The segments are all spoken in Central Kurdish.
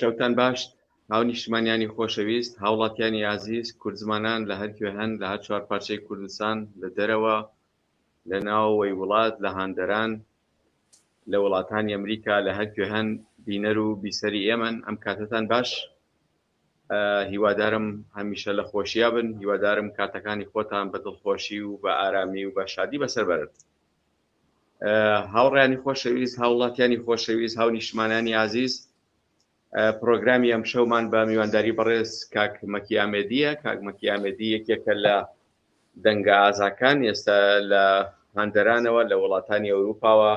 شەوتان باش هاو نیشتمانیانی خۆشەویست هاوڵاتیانی عزیز کوردزمانان لە هەرکوێ هەن لە هەر چوار پارچەی کوردستان لە دەرەوە لە ناوەوەی وڵات لە هاندەران لە وڵاتانی ئەمریکا لە هەرکوێ هەن بینەر و بیسەری ئێمەن ئەم کاتتان باش هیوادارم هەمیشە لە خۆشییا بن هیوادارم کاتەکانی خۆتان بە دڵخۆشی و بە ئارامی و بە شادی بەسەر بەرن هاوڕێیانی خۆشەویست هاوڵاتیانی خۆشەویست هاو نیشتمانانی عزیز پرۆگرامی ئەم شەومان بە میوانداری بەڕێز کاک مەکی ئامێدیە کاک مەکی ئامێدی یەکێکە لە دەنگە ئازاکان ئێستا لە هاندەرانەوە لە وڵاتانی ئەوروپاوە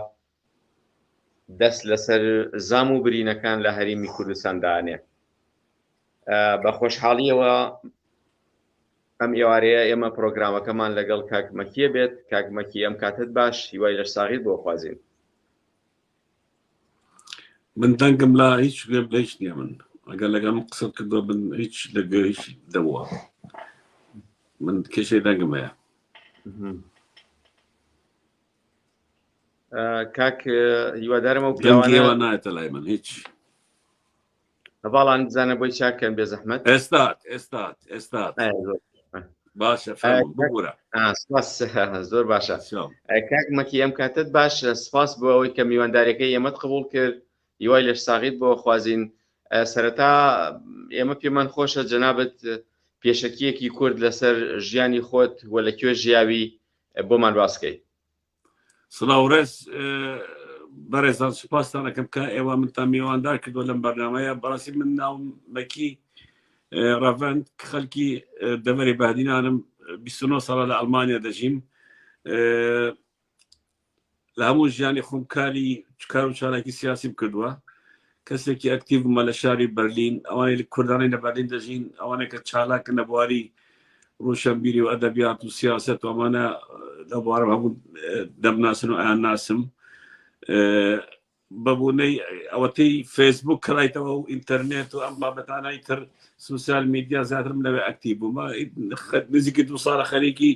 دەست لەسەر زام و برینەکان لە هەرێمی کوردستان دانێ بە خۆشحاڵیەوە ئەم ئێوارەیە ئێمە پرۆگرامەکەمان لەگەڵ کاک مەکیە بێت کاک مەکی ئەم کاتت باش هیوای لەش ساغید بۆ خوازین من دەنگم لا هیچ هیچ نییە من ئەگەر لەگەڵ قسە کردووە من هیچ لەگە هیچ دەوە من کێشەی دەنگم هەیە کاک هیوادارمە و دەنگیەوە نایەتە لای من هیچ هەواڵان بزانە بۆی چاکەن بێ زەحمەت ئێستات باشە بگورە زۆر باشە کاک مەکی ئەم کاتت باش سپاس بۆ ئەوەی کە میوانداریەکەی ئێمەت قبول کرد هیوای لەش ساغید بۆ خوازین سەرەتا ئێمە پێمان خۆشە جەنابەت پێشەکیەکی کورد لەسەر ژیانی خۆت وە لە کوێ ژیاوی بۆمان باسکەی سڵاوڕێز بەڕێزان سوپاسان دەکەم کە ئێوە منتان میواندار کردووە لەم بەرنامەیە بەڕاستی من ناوم مەکی ڕەڤەند خەڵکی دەڤەری بەهدینانم 29 ساڵە لە ئەڵمانیا دەژیم لە هەموو ژیانی خۆم کاری کار و چالاکی سیاسیم کردووە کەسێکی ئەکتیڤ بوومە لە شاری بەرلین ئەوانەی کوردانەی لە بەرلین دەژین ئەوانەی کە چالاکن لە بواری ڕۆشنبیری و ئەدەبیات و سیاست و ئەمانە لە بوارم هەموو دەمناسن و ئایان ناسم بەبوونەی ئەوەتەی فێسبوک کڕایتەوە و ئینتەرنێت و ئەم بابەتانەی تر سوسیال میدیا زیاترم لەوێ ئەکتیڤ بوومە نزیکی 2 ساڵە خەریکی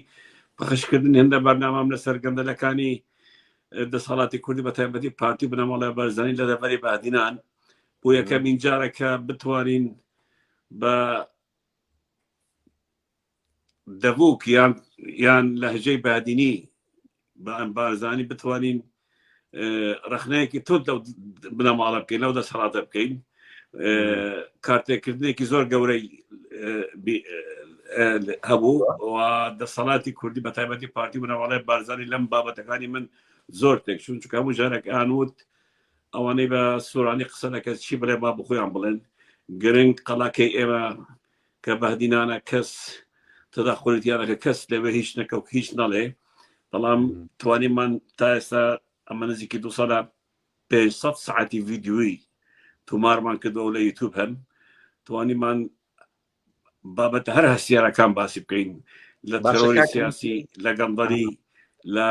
پەخشکردن هێندە بەرنامەم لەسەر گەندەلەکانی دەسەڵاتی کوردی بە تایبەتی پارتی بنەماڵای بەرزانی لە دەڤەری بەهدینان بۆ یەکەمین جارێکە بتوانین بە دەڤوک یان لەهجەی بەهدینی بە ئەم بارزانی بتوانین ڕخنەیەکی تۆ بنەماڵە بکەین لەو دەسەڵاتە بکەین کارتێکردنێکی زۆر گەورەی هەبوو و دەسەڵاتی کوردی بە تایبەتی پارتی بنەماڵای بارزانی لەم بابەتەکانی من زۆر تێکچوون چونکە هەموو جارێک ئانوت ئەوانەی بە سوورانی قسە دەکەن چی بڵێ با بخۆیان بڵێن گرنگ قەڵاکەی ئێمە کە بەهدینانە کەس تەداخڵیتیانەکە کەس لەوێ هیچ نەکە و هیچ نەڵێ بەڵام توانیمان تا ئێستا ئەمە نزیکی 2 ساڵە 500 ساعتی ڤیدیۆیی تومارمان کردەوە لە یوتیوب هەن توانیمان بابەتە هەر هەستیارەکان باسی بکەین لە تەرۆری سیاسی لە گەندەڵی لە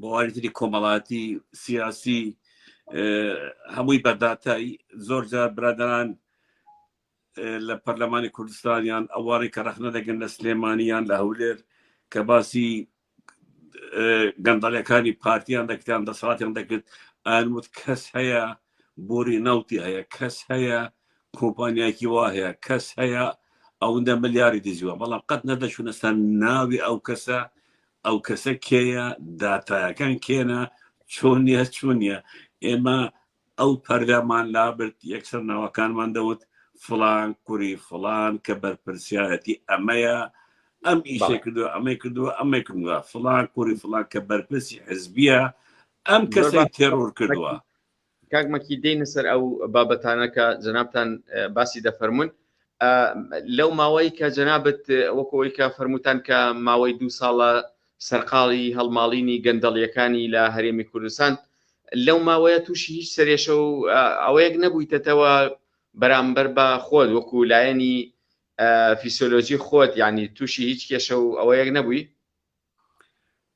بۆواری تری کۆمەڵاتی سیاسی هەمووی بەداتایی زۆر جار برادران لە پەرلەمانی کوردستانیان ئەوانەی کە ڕەخنە دەگەن لە سلێمانیان لە هەولێر کە باسی گەندەڵەکانی پارتیان دەکتیان دەسەڵاتیان دەکرد ئانوت کەس هەیە بۆری نەوتی هەیە کەس هەیە کۆمپانیایکی وا هەیە کەس هەیە ئەوەندە ملیاری دزیوە بەڵام قەت نەدەچوونەسەر ناوی ئەو کەسە کێیە داتایەکان کێنە چۆن نیە چۆن نیە ئێمە ئەو پەردامان لابرد یەکسەر ناوەکانمان دەوت فڵان کوڕی فڵان کە بەرپرسیایەتی ئەمەیە ئەم ئیشێ کردووە ئەمەی کردووە ئەمەی کردووە فڵان کوڕی فڵان کە بەرپرسی حزبیە ئەم کەسەی تێڕۆر کردووە کاک مەکی دێنە سەر ئەو بابەتانەکە جەنابتان باسی دەفەرمونون لەو ماوەی کە جەنابەت وەکەوەی کە فەرمووتان کە ماوەی 2 ساڵە سەرقاڵی هەڵماڵینی گەندەڵیەکانی لە هەرێمی کوردستان لەو ماوەیە تووشی هیچ سەرێشە و ئەوەیەک نەبوویتەوە بەرامبەر بە خۆت وەکو لایەنی فیسیۆلۆژی خۆت یعنی تووشی هیچ کێشە و ئەوەیەک نەبووی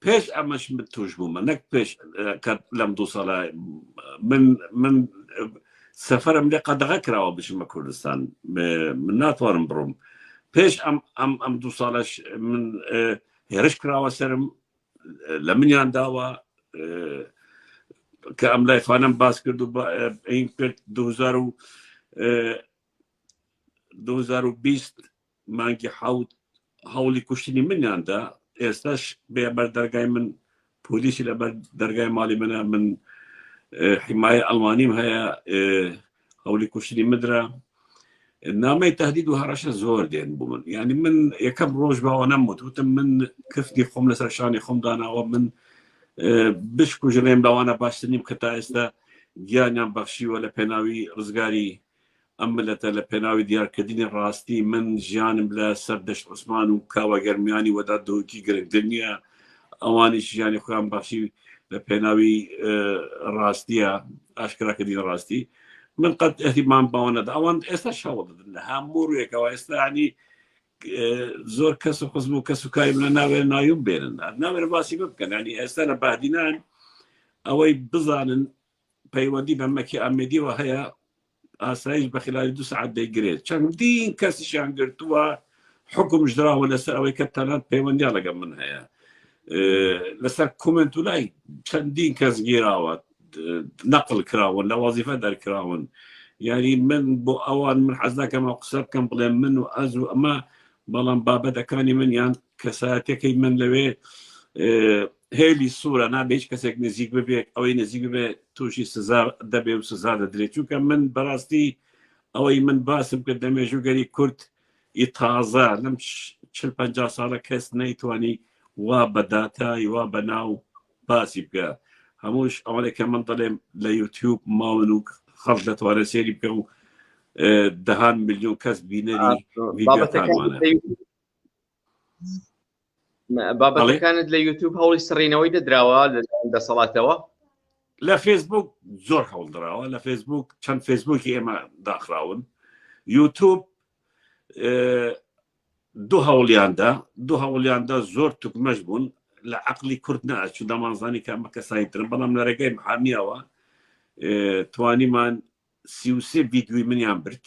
پێش ئەمەش من توش بوومە نەک پێش لەم 2 ساڵە من سەفەرم لێ قەدەغە کراوە بچمە کوردستان من ناتوانم بڕۆم پێش ئەم 2 ساڵەش من هێرش کراوە سرم لە منیان داوە کە ئەم لایفانم باس کرد و ئەین کرد 2020 مانگی حەوت هەوڵی کوشتنی منیاندا ئێستاش بێبەر دەرگای من پۆلیسی لەبەر دەرگای ماڵی منە من حیمایە ئەڵمانیم هەیە هەوڵی کوشتنی مدرا نامەی تهدید و هەڕەشە زۆر دێن بوو من یعنی من یەکەم ڕۆژ باوە نەموت وتم من کفتی خۆم لەسەر شانی خۆم داناوە من بشکوژێم لەوانە باشترنیم کە تا ئێستا گیانیان بەخشیوە لە پێناوی ڕزگاری ئەم ملەتە لە پێناوی دیارکردنی ڕاستی من ژیانم لە سەر دەشت عوسمان و کاوە گەرمیانی وەدا دۆکی گرنگتر نییە ئەوانیش ژیانی خۆیان بەخشی لە پێناوی ڕاستیە ئاشکراکردنی ڕاستی من قەت ئەهتیمام باوە نەدا ئەوان ئێستا شەوڵ دەدن لە هەموو ڕوویەکەوە ئێستا ینی زۆر کەس و قزم و کەس و کاری منە ناوێت ناویم بێنن ناوێت باسی بکەن ینی ئێستا لە بەهدینان ئەوەی بزانن پەیوەندی بە مەکی ئامێدیەوە هەیە ئاسایش بە خلالی 2 ساعت دەیگرێت چەندین کەسیشیان گرتووە حکومش دراوە لەسەر ئەوەی کە تەنانەت پەیوەندیان لەگەڵ من هەیە لەسەر کومنت و لای چەندین کەس گیراوە نەقل کراون لە وەزیفە دەرکراون یعنی من بۆ ئەوان من حەز ناکەم قسە بکەم بڵێم من و ئەز و ئەمە بەڵام بابەتەکانی من یان کەسایەتەکەی من لەوێ هێلی سوورە نابێ هیچ کەسێک نزیک ببێت ئەوەی نزیک ببێ تووشی سزا دەبێ و سزا دەدرێت چونکە من بەڕاستی ئەوەی من باسم کرد لە مێژوگەری کورد ئی تازە لەم 40-50 ساڵە کەس نەیتوانی وا بەداتای وا بەناو باسی بکە هەمووش ئەوەی کە من دەڵێم لە یوتیوب ماون و خەڵک دەتوانێت سێری بکە و دەهان میلیۆن کەس بینەری ڤیدیۆکانوانە بابەتەکانت لە یوتیوب هەوڵی سڕینەوەی دەدراوە لە دەسەڵاتەوە لە فێسبوک زۆر هەوڵ دراوە لە فێسبوک چەند فێسبوکی ئێمە داخراون یوتیوب دوو هەوڵیاندا زۆر توکمەش بوون لە عەقلی کورد نەئەچوو دەمانزانی کە ئەمە کەسانیترن بەڵام لە ڕێگەی محامیەوە توانیمان 33 ڤیدیۆی منیان برد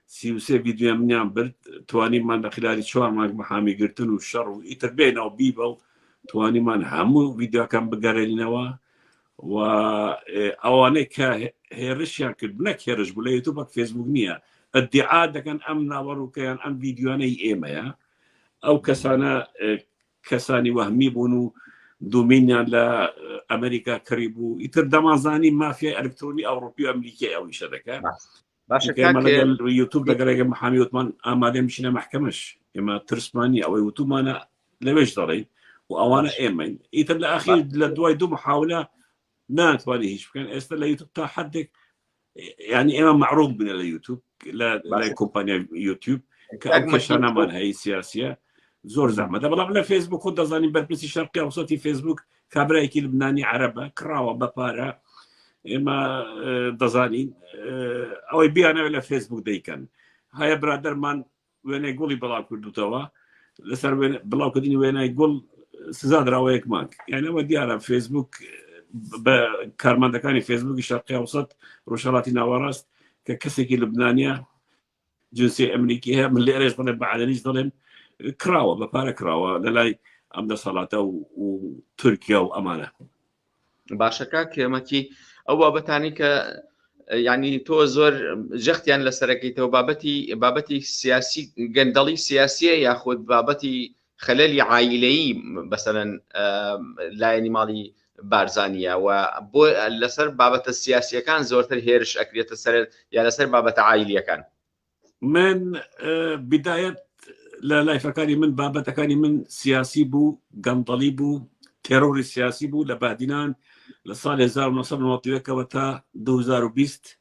33 ڤیدیۆ منیان برد توانیمان لە خلالی 4 مانگ محامیگرتن و شەڕ و ئیتر بێنەوە بیبە و توانیمان هەموو ڤیدیۆکان بگەڕێنینەوە و ئەوانەی کە هێرشیان کرد نەک هێرش بوو لە یوتیوب فێسبوک نییە ئەدعا دەکەن ئەم ناوەڕووکەیان ئەم ڤیدیۆانەی ئێمەیە ئەو کەسانی وەهمی بوون و دومینیان لە ئەمریکا کڕی بوو ئیتر دەمازانی مافیای ئەلکترۆنی ئەوڕۆپی و ئەمریکای ئەویشە دەکات یوتیوب دەگەڕێگە محامی وتمان ئامادە بچینە مەحکەمەش ئێمە ترسمانی ئەوەی وتومانە لەوێش دەڕێین و ئەوانە ئێمەین ئیتر لە ئەخیر لە دوای 2 محاولە ناتوانێت هیچ بکەن ئێستا لە یوتیوب تا حدێک یعنی ئێمە معروف بنە لە یوتیوب لای کۆمپانیا یوتیوب کە ئەو کەشانەمان هەیە سیاسیە زۆر زەحمەتە بەڵام لە فێسبوک خۆ دەزانین بەرپرسی شەرقی ئەوسەتی فێسبوک کابرایەکی لبنانی عەرەبە کراوە بە پارە ئێمە دەزانین ئەوەی بیانەوێت لە فێسبوک دەیکەن هەیە برادەرمان وێنەی گوڵی بەڵاو کردوتەوە لەسەر بڵاوکردنی وێنای گوڵ سزا درراوە 1 مانگ یعنی ئەوە دیارە فێسبوک بە کارمەندەکانی فێسبوکی شەرقی ئەوسەت ڕۆژهەڵاتی ناوەڕاست کە کەسێکی لبنانیە جنسی ئەمریکی هەیە من لێرەش بڵێم بە عەلەنیش دەڵێم کراوە بە پارە کراوە لەلای ئەم دەسەڵاتە و تورکیا و ئەمانە باشە کاک ئێمەکی ئەو بابەتانی کە ینی تۆ زۆر جەختیان لەسەرەکەیتەوە بابەتی سیاسی گەندەڵی سیاسیە یاخود بابەتی خەلەلی عایلەیی بەسەرەن لایەنی ماڵی بارزانیە و بۆ لەسەر بابەتە سیاسیەکان زۆرتر هێرش ئەکرێتە سەر یا لەسەر بابەتە عایلیەکان من بدایەت لە لایفەکانی من بابەتەکانی من سیاسی بوو گەندەڵی بوو تێرۆری سیاسی بوو لە بەهدینان لە ساڵی 1990ەوە تا 2020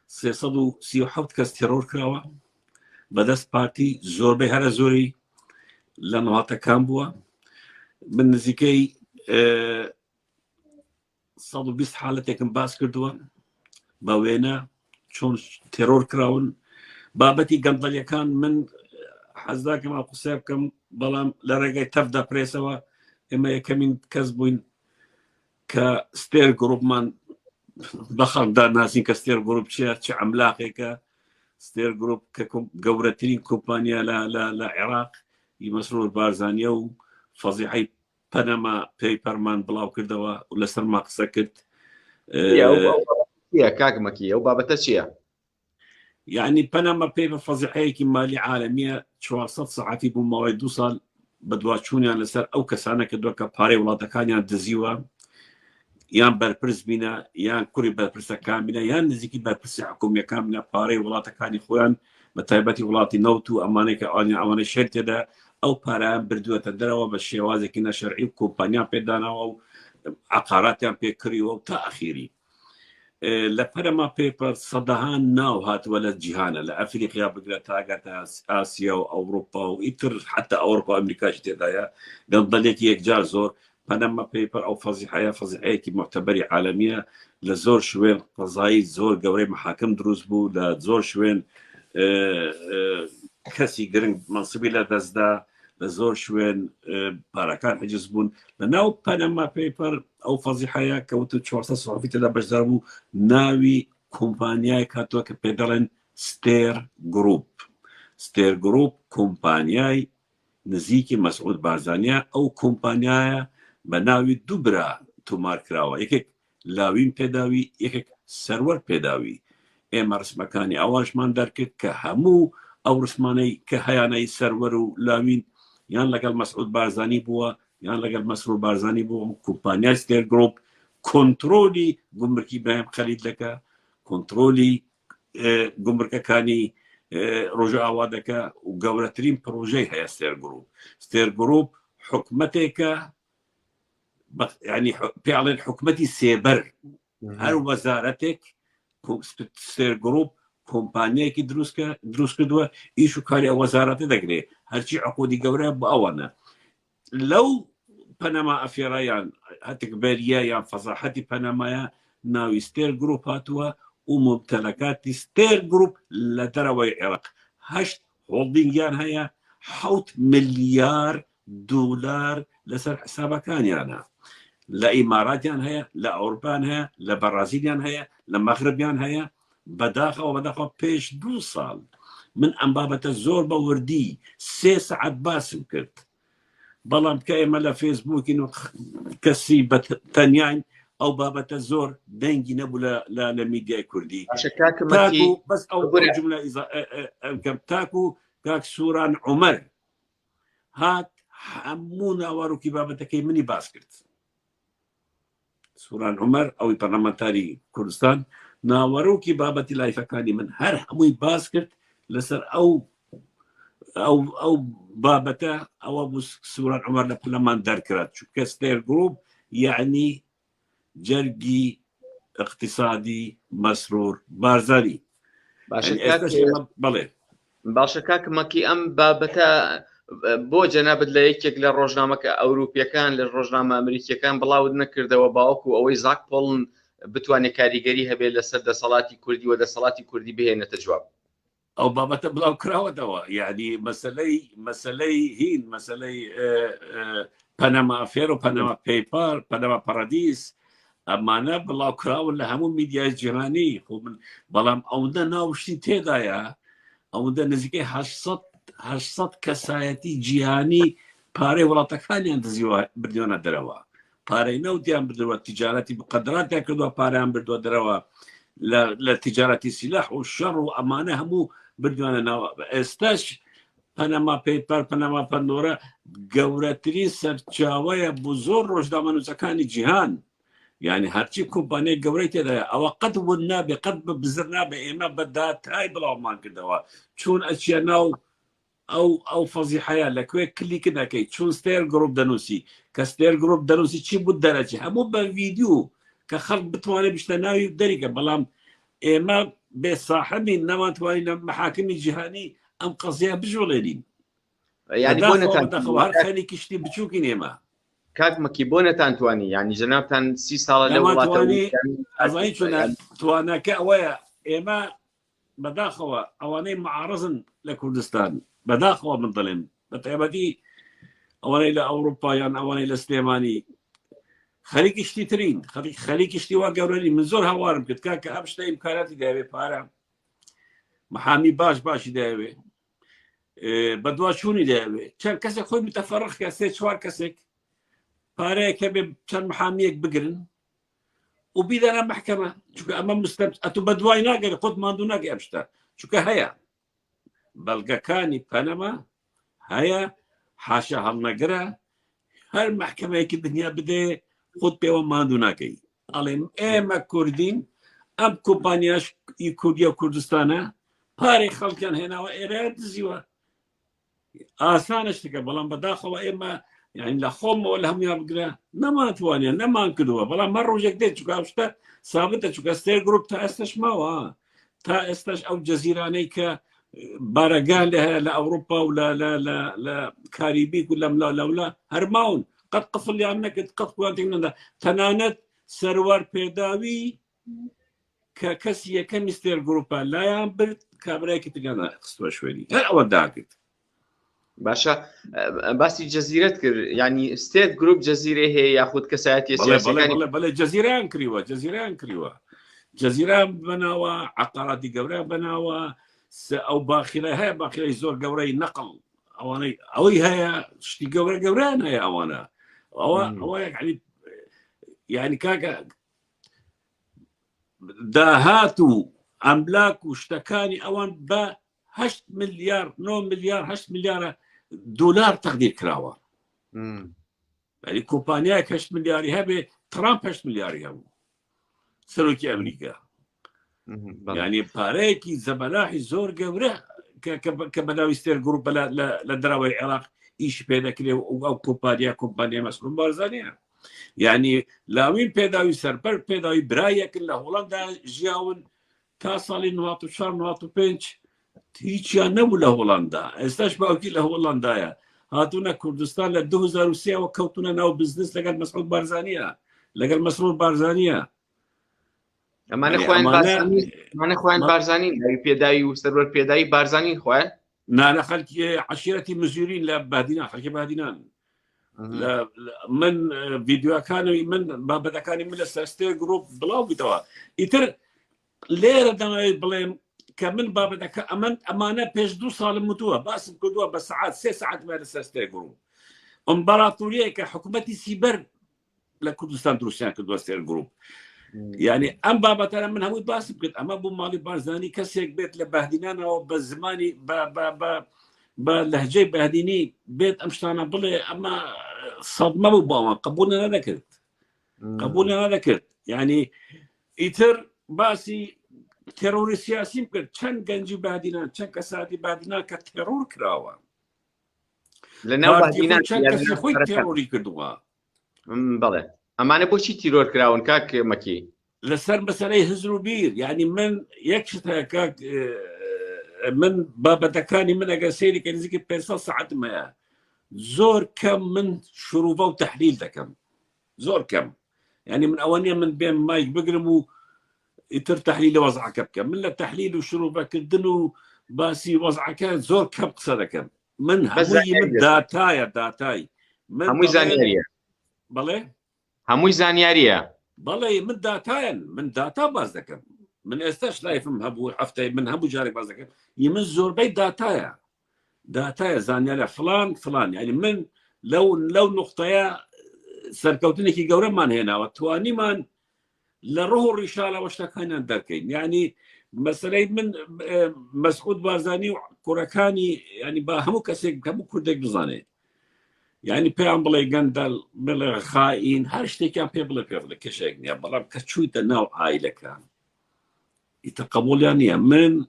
337 کەس تێرۆر کراوە بەدەست پارتی زۆربەی هەرە زۆری لە نەواتەکان بووە من نزیکەی 120 حالەتێکم باس کردووە بە وێنە چۆن تێرۆر کراون بابەتی گەندەڵیەکان من حەزداکەم قسە بکەم بەڵام لە ڕێگەی تەفدا پرێسەوە ئێمە یەکەمین کەس بووین کە ستێر گروپمان بەخەڵکدا ناسین کە ستێر گروپ چیە چه ئەملاقێکە ستێر گروپ کە گەورەترین کۆمپانیا لە عێراق مەسرور بارزانیە و فەزیحەی پەنەما پێیپەرمان بڵاو کردەوە و لەسەرما قسە کرد چیە کاکمەکی ئەو بابەتە چییە؟ يعني بنما بيبر فضيحەیەکی مالی عالمیە 400 ساعتی بوو ماوەی 2 ساڵ بەدواچوونیان لەسەر ئەو کەسانە کردووە کە پارەی وڵاتەکانیان دزیوە یان بەرپرس بینە یان کوڕی بەرپرسەکان بینە یان نزیکی بەرپرسی حکوومیەکان بینە پارەی وڵاتەکانی خۆیان بە تایبەتی وڵاتی نەوت و ئەمانەی کە ئەوانەی شێر تێدا ئەو پارەیان بردووەتە دەرەوە بە شێوازێکی نەشەرعی و کۆمپانیان پێداناوە و عقاراتیان پێکردیوە و تا ئەخیری لە پەنەما پێپەر سەدەهان ناو هاتووە لە جیهانە لە ئەفریقیا بگرە تاگەتە ئاسیا و ئەوروپا و ئیتر حتا ئەوروپا و ئەمریکاش تێدایە گەندەلێکی یەکجار زۆر پەنەما پێپەر ئەو فەزیحەیەکی معتەبەری عالەمیە لە زۆر شوێن قەزایی زۆر گەورەی محاکم دروست بوو لە زۆر شوێن کەسی گرنگ منسوبی لە دەستدا لە زۆر شوێن پارەکان حجز بوون لە ناو پەنەما پێپەر ئەو فەزیحەیە کەوتو 400 سەحوفی تێدا بەشدار بوو ناوی کۆمپانیای هاتووە کە پێ دەڵێن ستێر گروپ ستێر گروپ کۆمپانیای نزیکی مەسعود بارزانیە ئەو کۆمپانیایە بە ناوی دوو برا تومار کراوە یەکێک لاوین پێداوی یەکێک سەروەر پێداوی ئێمە ڕسمەکانی ئەوانشمان دەرکرد کە هەموو ئەو ڕسمانەی کە هەیانەی سەروەر و لاوین یان لەگەڵ مەسعود بارزانی بووە یان لەگەڵ مەسرور بارزانی بووە کۆمپانیای ستێر گروپ کۆنترۆلی گومرکی برایم خەلید دەکە کۆنترۆلی گومرکەکانی ڕۆژە ئاوا دەکە و گەورەترین پرۆژەی هەیە ستێر گروپ حکومەتێکە ینی پێڵێن حکومەتی سێبەر هەر وەزارەتێک ستێر گروپ کۆمپانیایەکی دروست کردووە ئیش و کاری ئەو وەزارەتە دەگرێت هەرچی عقودی گەورە بە ئەوانە لەو پەنەما ئەفێرایان هەتکبەریە یان فەزاحەتی پەنەمایە ناوی ستێر گروپ هاتووە و مبتەلەکاتی ستێر گروپ لە دەرەوەی عێراق 8 هۆڵدینگیان هەیە 7 ملیار دولار لەسەر حسابەکانیانە لە ئیماراتیان هەیە لە ئەوروپان هەیە لە بەرازیلیان هەیە لە مەغربیان هەیە بەداخەوە پێش 2 ساڵ من ئەم بابەتە زۆر بە وردی 3 سەعات باسم کرد بەڵام کە ئێمە لە فێسبووکین و کەسی بە تەنیاین ئەو بابەتە زۆر دەنگی نەبوو لە میدیای کوردی بەس ئەو جملە ئەمکەم تاکو کاک سووران عومەر هات هەموو ناوەڕووکی بابەتەکەی منی باس کرد سووران عومەر ئەوی پەرلەمانتاری کوردستان ناوەڕووکی بابەتی لایفەکانی من هەر هەمووی باس کرد لەسەر ئەو بابەتە ئەوە بوو سووران عومەر لە پەرلەمان دەرکرات چونکە ستێر گروپ یعنی جەرگی اقتصادی مەسرور بارزانی بەڵێ باشە کاکمەکی ئەم بابەتە بۆ جەنابەت لە یەکێک لە ڕۆژنامەکە ئەوروپیەکان لە ڕۆژنامە ئەمریکیەکان بڵاوت نەکردەوە باوەکو ئەوەی زاک پۆڵن بتوانێت کاریگەری هەبێت لەسەر دەسەڵاتی کوردی و دەسەڵاتی کوردی بهێنێتە جواب ئەو بابەتە بڵاو کراوەتەوە یعنی مەسەلەی هین مەسەلەی پەنەما ئەفێر و پەنەما پێیپەر پەنەما پەرەدیس ئەمانە بڵاو کراون لە هەموو میدیای جیهانی خۆ من بەڵام ئەوەندە ناوشتی تێدایە ئەوەندە نزیکەی 800 کەسایەتی جیهانی پارەی وڵاتەکانیان دزیوە بردوونە دەرەوە پارەی نەوتیان بردووە تیجارەتی بقەدراتیان کردووە پارەیان بردووە دەرەوە لە تیجارەتی سیلاح و شەڕ و ئەمانە هەموو بردوانە ناوە ئێستاش پەنەما پێیپەر پەنەما پەندۆرە گەورەترین سەرچاوەیە بۆ زۆر ڕۆژنامە نووسەکانی جیهان یعنی هەرچی کۆمپانیای گەورەی تێدایە ئەوە قەت ون نابێ قەت بزر نابێ ئێمە بە داتای بڵاومان کردەوە چون ئەچیە ناو ئەو فەزیحەیە لەکوێ کلیک دەکەیت چون ستێر گروپ دەنووسی کە ستێر گروپ دەنووسی چی بوو دەرەچی هەموو بە ڤیدیۆ کە خەڵک بتوانێت بشتە ناوی دەریکە بەڵام ئێمە بێ ساحەبین نەماتوانین لە محاکمی جیهانی ئەم قەزیە بژۆڵێنین هەر خەریکی شتی بچووکین ئێمە کاکمەکی بۆ نەتانتوانی ینی جەنابتان 30 ساڵە لە ئەزانی چۆن توانەکە ئەوەیە ئێمە بەداخەوە ئەوانەی معارەزن لە کوردستان بەداخەوە من دەڵێن بە تایبەتی ئەوانەی لە ئەوروپا یان ئەوانەی لە سلێمانی خەریکی شتی ترین خەریکی شتی وا گەورەنی من زۆر هەوارم کرد کاکە ئەم شتە ئیمکاناتی دەیەوێت پارە محامی باشی دەیەوێت بە دواچوونی دەیەوێت چەند کەسێک خۆی متەفەرق کە 3-4 کەسێک پارەیەکە بێ چەند محامیەک بگرن وبيدنا محكمة شو أما مستمس أتو بدواي ناقر قد ما دو ناقر أبشتا شو هيا بلغا كاني بنما هيا حاشا هالنقرة هر محكمة كي الدنيا بدي خد بيوان ما دو ناقر ألين إيما كردين أم كوبانياش كردية وكردستانا باري خلقان هنا وإيراد زيوا آسانش تكا بلان بداخل وإيما يعني لا خم ولا هم يبقى نما توانيا نما انكدوا بلا مرة جديد شو كاشتا ثابتة شو كاستير جروب تا استش ما تا استش او جزيراني ك بارقان لها لاوروبا ولا لا لا لا كاريبيك ولا لا هرماون قد قفل لي عنك قد كوانتين تنانت سروار بيداوي ككسيه كمستير جروب لا يامبر كابريك تجانا خصوا شوي وداكت باشا باسی جزیرت کرد يعني ستيت جروب جزيره هي ياخذ كساتي سياسيه بله بله جزيران كريوا جزيران بناوا عقارات جورا بناوا او باخره هي باخره زور جوري نقل اواني اوي هي شتي جوران هي اوانا او يعني كاكا داهاتو املاك واشتكاني اوان ب 8 مليار 9 مليار 8 مليار دولار تقدير كراوه يعني كومبانيا 8 مليار هبه ترامب 8 مليار هبه سروكي امريكا يعني باريكي زبلاحي زور قوره كبلاوي ستير جروب لا دراوي العراق ايش بيدا كلي او كومبانيا مسؤول بارزانيا يعني لاوين بيداوي سربر بيداوي برايا كلها هولندا جاون تاصلي نواطو شار نواطو بنش هيك نولا هولندا استشبهوا كلها هولندا هاتونا كردستان ل 2003 وكوتونا ناو بزنس لقال مسعود بارزانيه لقال مسرور بارزانيه اما انا خوان بارزاني بيداي وسرور بيداي بارزاني خوان انا خلكي عشيرتي مزورين لبهدينا خلكي بهدينان لا من فيديو كانوا من بابا كان من الستير جروب بلاو بتوا يتر ليره دنا بلين كمن بابا دك امانه بيش 2 سال متوه بس كدوا بساعات 6 ساعات ما الستير جروب امبراطوريه كحكومتي سيبر لكردستان روسيا كدوا ستير جروب يعني ام بابا ترى من هم باس بقت اما ابو مالي بارزاني كسيك بيت لبهدينانا وبالزماني بلهجه بهديني بيت امشتانا بلي اما صدمه بابا قبولنا هذا كرت يعني يتر باسي تيرور سياسي بقت كان جنجي بهدينا كان كساتي بهدينا كتيرور كراوا لانه بهدينا كان كسي خوي تيروري كدوا بله اما انا بوشي تيرور كراون كاك مكي لسر مسألة هزرو بير يعني من يكشتها كاك من بابا دكاني من اجاسيري كان زيك بيرسال ساعات ما زور كم من شروبه وتحليل كم زور كم يعني من اولانيا من بين مايك بقرمو يتر تحليل وضع كم من التحليل وشروبه كدنو باسي وضع كان زور كم قصد كم من هموي من داتاي من هموي زانياريا بلي هموي زانياريا بلي من داتا باز دكم من استاش لا يفهم هبو حفتي من هبو جاري باز دكم يمن زور بيت داتايا زانياريا فلان يعني من لو نقطه سركوتني كي جورا مان هنا وتواني مان لروح الرشاله واشتكينا دركين يعني مثلا من مسعود بارزاني وكركاني يعني باهمو كسيك كمو كردك بزاني يعني بيعم بلاي جندل بلا خائن هرشتي كان بيبلا كشيك يا بلا كتشوي تناو عائله كان يتقبل يعني من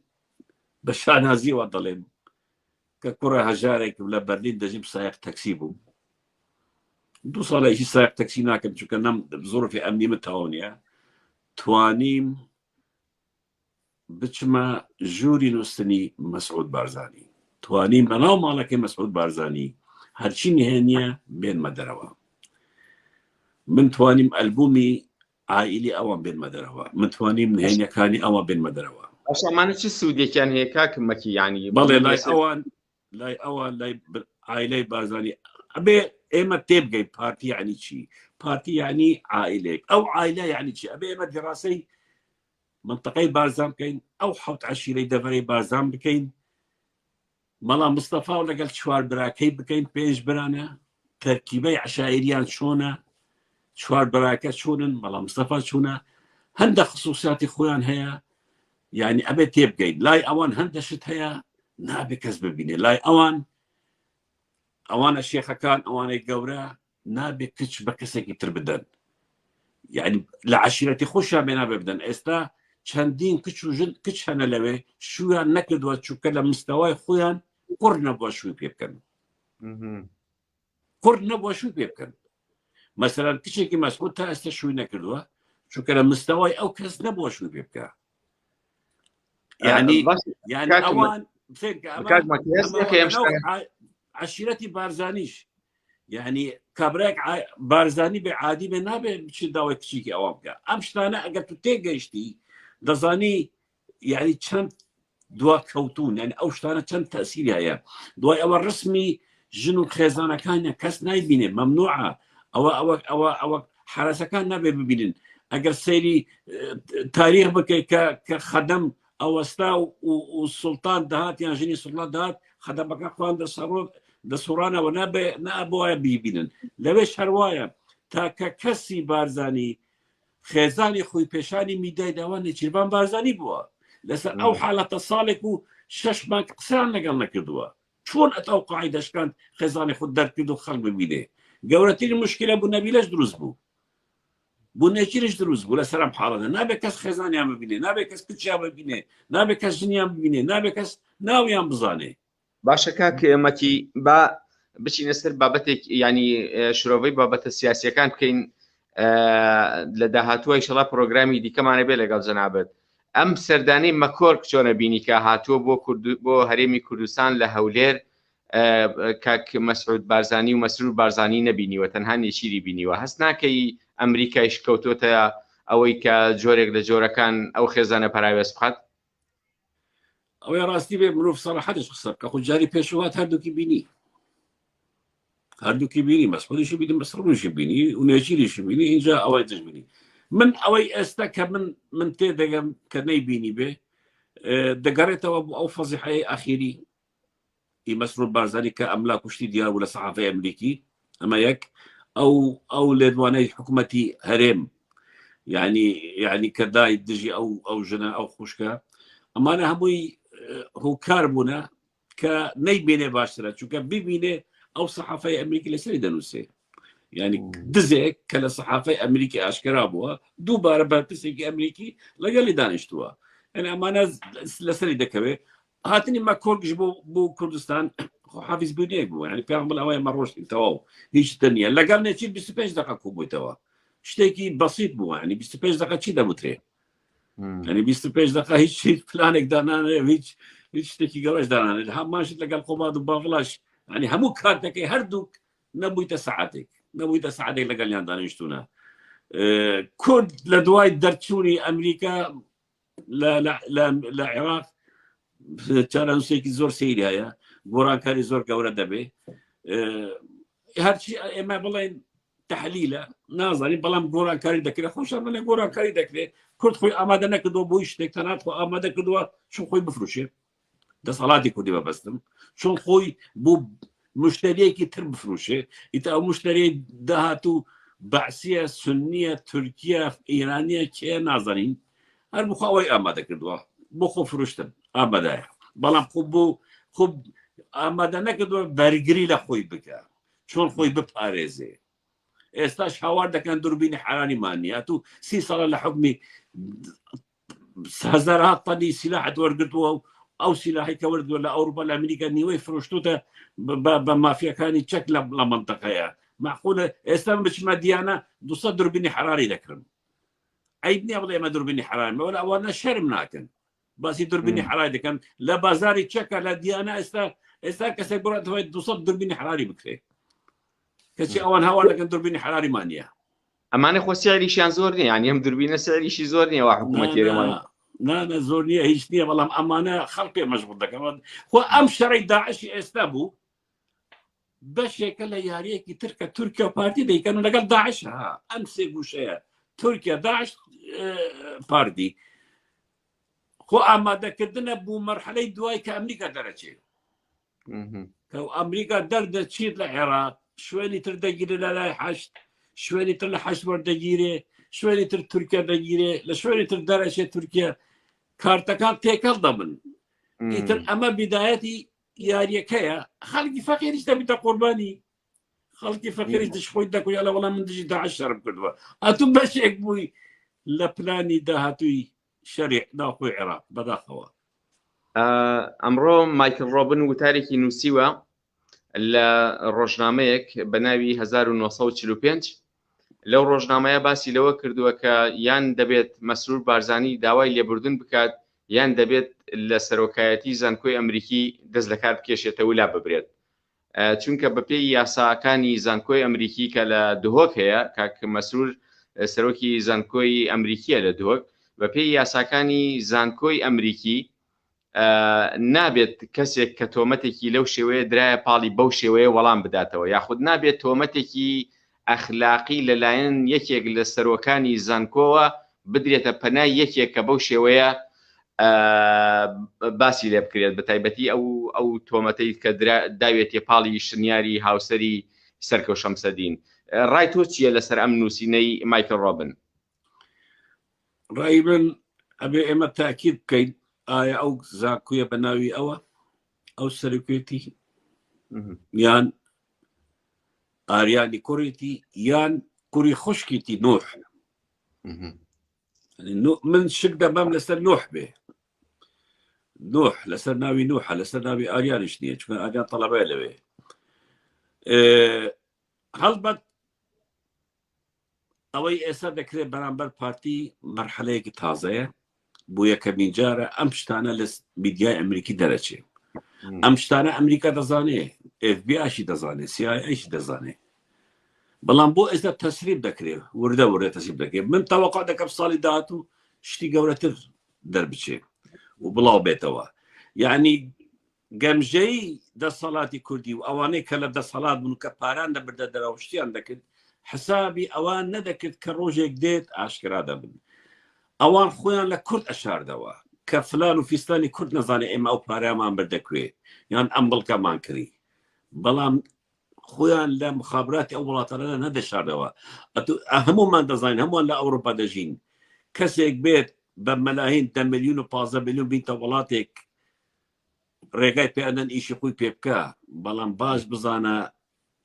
بشان هزي وضلين ككره هجارك ولا برلين دجيب سايق تاكسيبو دوصل ايش سايق تاكسي ناكم شو كان بظروف امني متهونيا توانيم بتشما جوري نستني مسعود بارزاني توانيم انا مالك مسعود بارزاني هرشي نهانية بين مدروا من توانيم ألبومي عائلي أوان بين مدروا من توانيم نهانية كاني أوان بين مدروا عشان ما نتش السعودية كان هيك مكي يعني بالله لاي أوان لاي عائلي بارزاني أبي إما تبقى بارتي يعني شيء بارتي يعني عائلة أو عائلة يعني شيء أبي إما دراسي منطقي بارزان كين أو حوت عشيري دفري بارزان بكين مالا مصطفى ولا قلت شوار براكي بكين بيج برانا تركيبي عشائريان شونا شوار براكة شونن مالا مصطفى شونا هەندە خصوصیاتی خۆیان هەیە یعنی ئەبێت تێبگەین لای ئەوان هەندەشت هەیە نابێت کەس ببینێ لای ئەوانە شێخەکان ئەوانەی گەورە نابێت کچ بە کەسێکی تر بدەن یعنی لە عشیرەتی خۆشیان بێ نابێ بدەن ئێستا چەندین کچ و ژن کچ هەنە لەوێ شویان نەکردووە چووکە لە مستەوای خۆیان قڕ نەبووە شووی پێ بکەن قڕ نەبووە شووی پێ بکەن مەسەلەن کچێکی مەسعود تا ئێستا شووی نەکردووە چووکە لە مستەوای ئەو کەس نەبووە شووی پێ بکە يعني ئەوان عشیرەتی بارزانیش یعنی کابراێک بارزانی بێ عادی بێ نابێت بچێت داوای کچێکی ئەوە بکە ئەم شتانە ئەگەر تو تێگەیشتی دەزانی یعنی چەند دوا کەوتون یعنی ئەو شتانە چەند تەسیری هەیە دوای ئەوە ڕسمی ژن و خێزانەکانە کەس نایبینێ مەمنوعە ئەوە حرەسەکان نابێ ببینن ئەگەر سەیری تاریخ بکەیت کە خەدەم ئەوەستا و سوڵتان دەهات یان ژنی سوڵات دەهات خەدەمەکە خوان دەسوڕانەوە نابووایە بیبینن لەوێ شەروایە تاکە کەسی بارزانی خێزانی خۆی پێشانی میدای داوان نێچیربان بارزانی بووە لەسەر ئەو حالەتە ساڵێک و 6 مانگ قسەیان لەگەڵ نەکردووە چۆن ئەتەو قاعیدەشکان خێزانی خۆت دەرکرد و خەڵک ببینێ گەورەترین مشکلە بوو نەبیلەش دروست بوو بۆ نێچیرش دروست بوو لەسەر ئەم حاڵەتە نابێت کەس خێزانیان ببینێ نابێت کەس کچیان ببینێ نابێت کەس ژنیان ببینێ نابێت کەس ناویان بزانێ باشە کاک مەتی با بچینە سەر بابەتێک ینی شرۆڤەی بابەتە سیاسیەکان بکەین لە داهاتووە ئینشەڵا پرۆگرامی دیکەمانە بێ لەگەڵ جەنابەت ئەم سەردانەی مەکۆرک چۆنە بینی کە هاتووە بۆ هەرێمی کوردستان لە هەولێر کاک مەسعود بارزانی و مەسرور بارزانی نەبینیوە تەنها نێچیری بینیوە هەست ناکەی ئەمریکایش کەوتۆتە ئەوەی کە جۆرێک لە جۆرەکان ئەو خێزانە پەراوێز بخات ئەوەی ڕاستی بێ مرۆڤ سەڕەحەتش قسە بکە خۆ جاری پێشوات هەردووکی بینی مەسعودیشی بینی مەسروریشی بینی و نێچیریشی بینی اینجا ئەوەی دژ بینی من ئەوەی ئێستا کە من تێ دەگەم کە نەیبینی بێ دەگەڕێتەوە بۆ ئەو فەزیحەیە ئاخیری مەسرور بارزانی کە ئەملا کوشتی دیار بوو لە سەحافەی ئەمریکی ئەمە یەک ئەو لێدوانەی حکوومەتی هەرێم یعنی کە دای دژی ئەو ژنە ئەو خوشکە ئەمانە هەمووی هۆکار بوونە کە نەیبینێ باشترە چونکە ببینێ ئەو سەحافەی ئەمریکی لەسەری دەنووسێ ینی دزێک کە لە سەحافەی ئەمریکی ئاشکرا بووە دووبارە بەرپرسێکی ئەمریکی لەگەڵی دانیشتووە ئەنی ئەمانە لەسەری دەکەوێت هاتنی مەکۆرگش بۆ کوردستان حافظ بوونیەک بوو ینی پێیان بڵ ئەوەیە مەڕۆشتی تەواو هیچ نییە لەگەڵ نێچیر 25 دقیقە کوبوویتەوە شتێکی بەسیط بووە ینی 25 دقیقە چی دەبوترێ ینی 25 دقیقە هیچ پلانێک دانانێ هیچ شتێکی گەورەش دانانێت هەماشت لەگەڵ خۆبات و باڵاش ینی هەموو کارتەکەی هەردووک نەبوویتە سەعاتێک لەگەڵیان دانیشتوونە کورد لە دوای دەرچوونی ئەمریکا لە عێراق چارەنووسێکی زۆر سەیری هەیە گۆڕانکاری زۆر گەورە دەبێ هەرچی ئێمە بڵێن تەحلیلە نازانین بەڵام گۆڕانکاری دەکرێت خۆشان بڵێ گۆڕانکاری دەکرێت کورد خۆی ئامادە نەکردەوە بۆی شتێک تەنات خۆ ئامادە کردووە چون خۆی بفرۆشێ دەسەڵاتی کوردی بەبەستم چون خۆی بۆ مشتریەکی تر بفرۆشێ ئیتا ئەو مشتری داهاتوو بەعسیە سنیە تورکیە ئیرانیە کێ نازانین هەر بخوا ئەوەی ئامادە کردووە بۆ خۆ فرۆشتن ئامادەیە بەڵام خۆ ئامادە نەکردووە بەرگری لە خۆی بکە چۆن خۆی بپارێزێ ئێستاش هاوار دەکەن دووربینی حرانیمانیات و 30 ساڵە لە حکمی هەزارها تەنی سیلاحت وەرگرتووە و ئەو سیلاحی کە وەردووە لە ئەوروپا لە ئەمریکا نیوەی فرۆشتوتە بە مافیەکانی چەک لە منتەقەیە معقولە ئێستا بچمە دیانە 200 دووربینی حراری دەکردن عیب نییە بڵێ ئێمە دووربینی حراری وەلا ئەوانە شەرم ناکەن باسی دووربینی حراری دەکەن لە بازاری چەکە لە دیانە ئێستا کەسێک بڕاتەوەی 200 دووربینی حراری بکرێت کەچی ئەوان هاوار دەکەن دووربینی حراریمان نییە ئەمانە خۆ سیاریشیان زۆر نییە ینی ئەم دووربینە سیاریشی زۆر نییە وا حکوومەتی هێرێمان نانە زۆر نییە هیچ نییە بەڵام ئەمانە خەڵکی مەشغوڵ دەکەن خۆ ئەم شەڕی داعشی ئێستا بوو بەشێکە لە یاریەکی ترکە تورکیا و پارتی دەیکەن و لەگەڵ داعش ئەم سێ گوشەیە تورکیا داعش پارتی خۆ ئامادەکردنە بوو مەرحەلەی دوای کە ئەمریکا دەرەچێت کە ئەمریکا دەردەچێت لە عێراق شوێنی تر دەگیرێ لە لای حەشت شوێنی تر لە حەشت وەردەگیرێ شوێنی تر تورکیا دەگیرێ لە شوێنی تر دەرەچێت تورکیا کارتەکان تێکەڵ دەبن ئیتر ئەمە بیدایەتی یاریەکەیە خەڵکی فەقیریش دەبیتە قوربانی خەڵکی فەقیریش دشخۆی دەکوێت لە وەڵام من دژی داعش شەرم کردووە ئەتوو بەشێک بووی لە پلانی داهاتووی شەریع داخۆی عێراق بەداخەوە. ئەمڕۆ مایکل ڕۆبن وتارێکی نووسیوە لە ڕۆژنامەیەک بە ناوی 1945 لەو ڕۆژنامەیە باسی لەوە کردووە کە یان دەبێت مەسرور بارزانی داوای لێبوردن بکات یان دەبێت لە سەرۆکایەتی زانکۆی ئەمریکی دەست لە کار بکێشێتە ولا ببرێت چونکە بەپێی یاساکانی زانکۆی ئەمریکی کە لە دهۆک هەیە کاک مەسرور سەرۆکی زانکۆی ئەمریکیە لە دهۆک بەپێی یاساکانی زانکۆی ئەمریکی نابێت کەسێک کە تۆمەتێکی لەو شێوەیە درایە پاڵی بەو شێوەیە وەڵام بداتەوە یاخود نابێت تۆمەتێکی ئەخلاقی لەلایەن یەکێک لە سەرۆکانی زانکۆوە بدرێتە پەنای یەکێک کە بەو شێوەیە باسی لێ بکرێت بە تایبەتی ئەو تۆمەتەی کە داوێتێ پاڵی شنیاری هاوسەری سەرکەوت شەمسەدین. ڕای تۆ چییە لەسەر ئەم نووسینەی مایکل ڕۆبن؟ ڕای من ئەبێ ئێمە تاکید بکەین ئایا ئەو زانکۆیە بە ناوی ئەو سەرۆکێتی یان ئاریانی کوڕێتی یان کوڕی خوشکێتی نۆح من شک دەبەم لەسەر نۆح بێ نۆح لەسەر ناوی نۆحە لەسەر ناوی ئاریانش نییە چونکە ئاریان تەڵەبایە لەوێ هەڵبەت ئەوەی ئێستا دەکرێت بەرامبەر پارتی مەرحەلەیەکی تازەیە بۆ یەکەمین جارە ئەم شتانە لە میدیای ئەمریکی دەرەچێ ئەم شتانە ئەمریکا دەزانێ FBI دەزانێت CIA دەزانێت بەڵام بۆ ئێستا تەسریب دەکرێت وردە تەسریب دەکرێت من تەوەقع دەکەم ساڵی داهاتوو شتی گەورەتر دەربچێ و بڵاو بێتەوە یعنی گەمژەی دەسەڵاتی کوردی و ئەوانەی کە لە دەسەڵات بوون کە پاران دەبردە دەرەوە شتیان دەکرد حسابی ئەوان نەدەکرد کە ڕۆژێک دێت ئاشکرا دەبن ئەوان خۆیان لە کورد ئەشاردەوە کە فلان و فیستانی کورد نەزانێت ئێمە ئەو پارامان بردەکوێت یان ئەم بڵکەمان کردی بەڵام خۆیان لە مخابراتی ئەو وڵاتانە نەدەشاردەوە هەمومان دەزانین هەمووان لە ئەوروپا دەژین کەسێک بێت بە مەلاهین 10 ملیۆن و 15 ملیۆن بینتە وڵاتێک ڕێگای پێدەن ئیشی خۆی پێ بکە بەڵام باش بزانە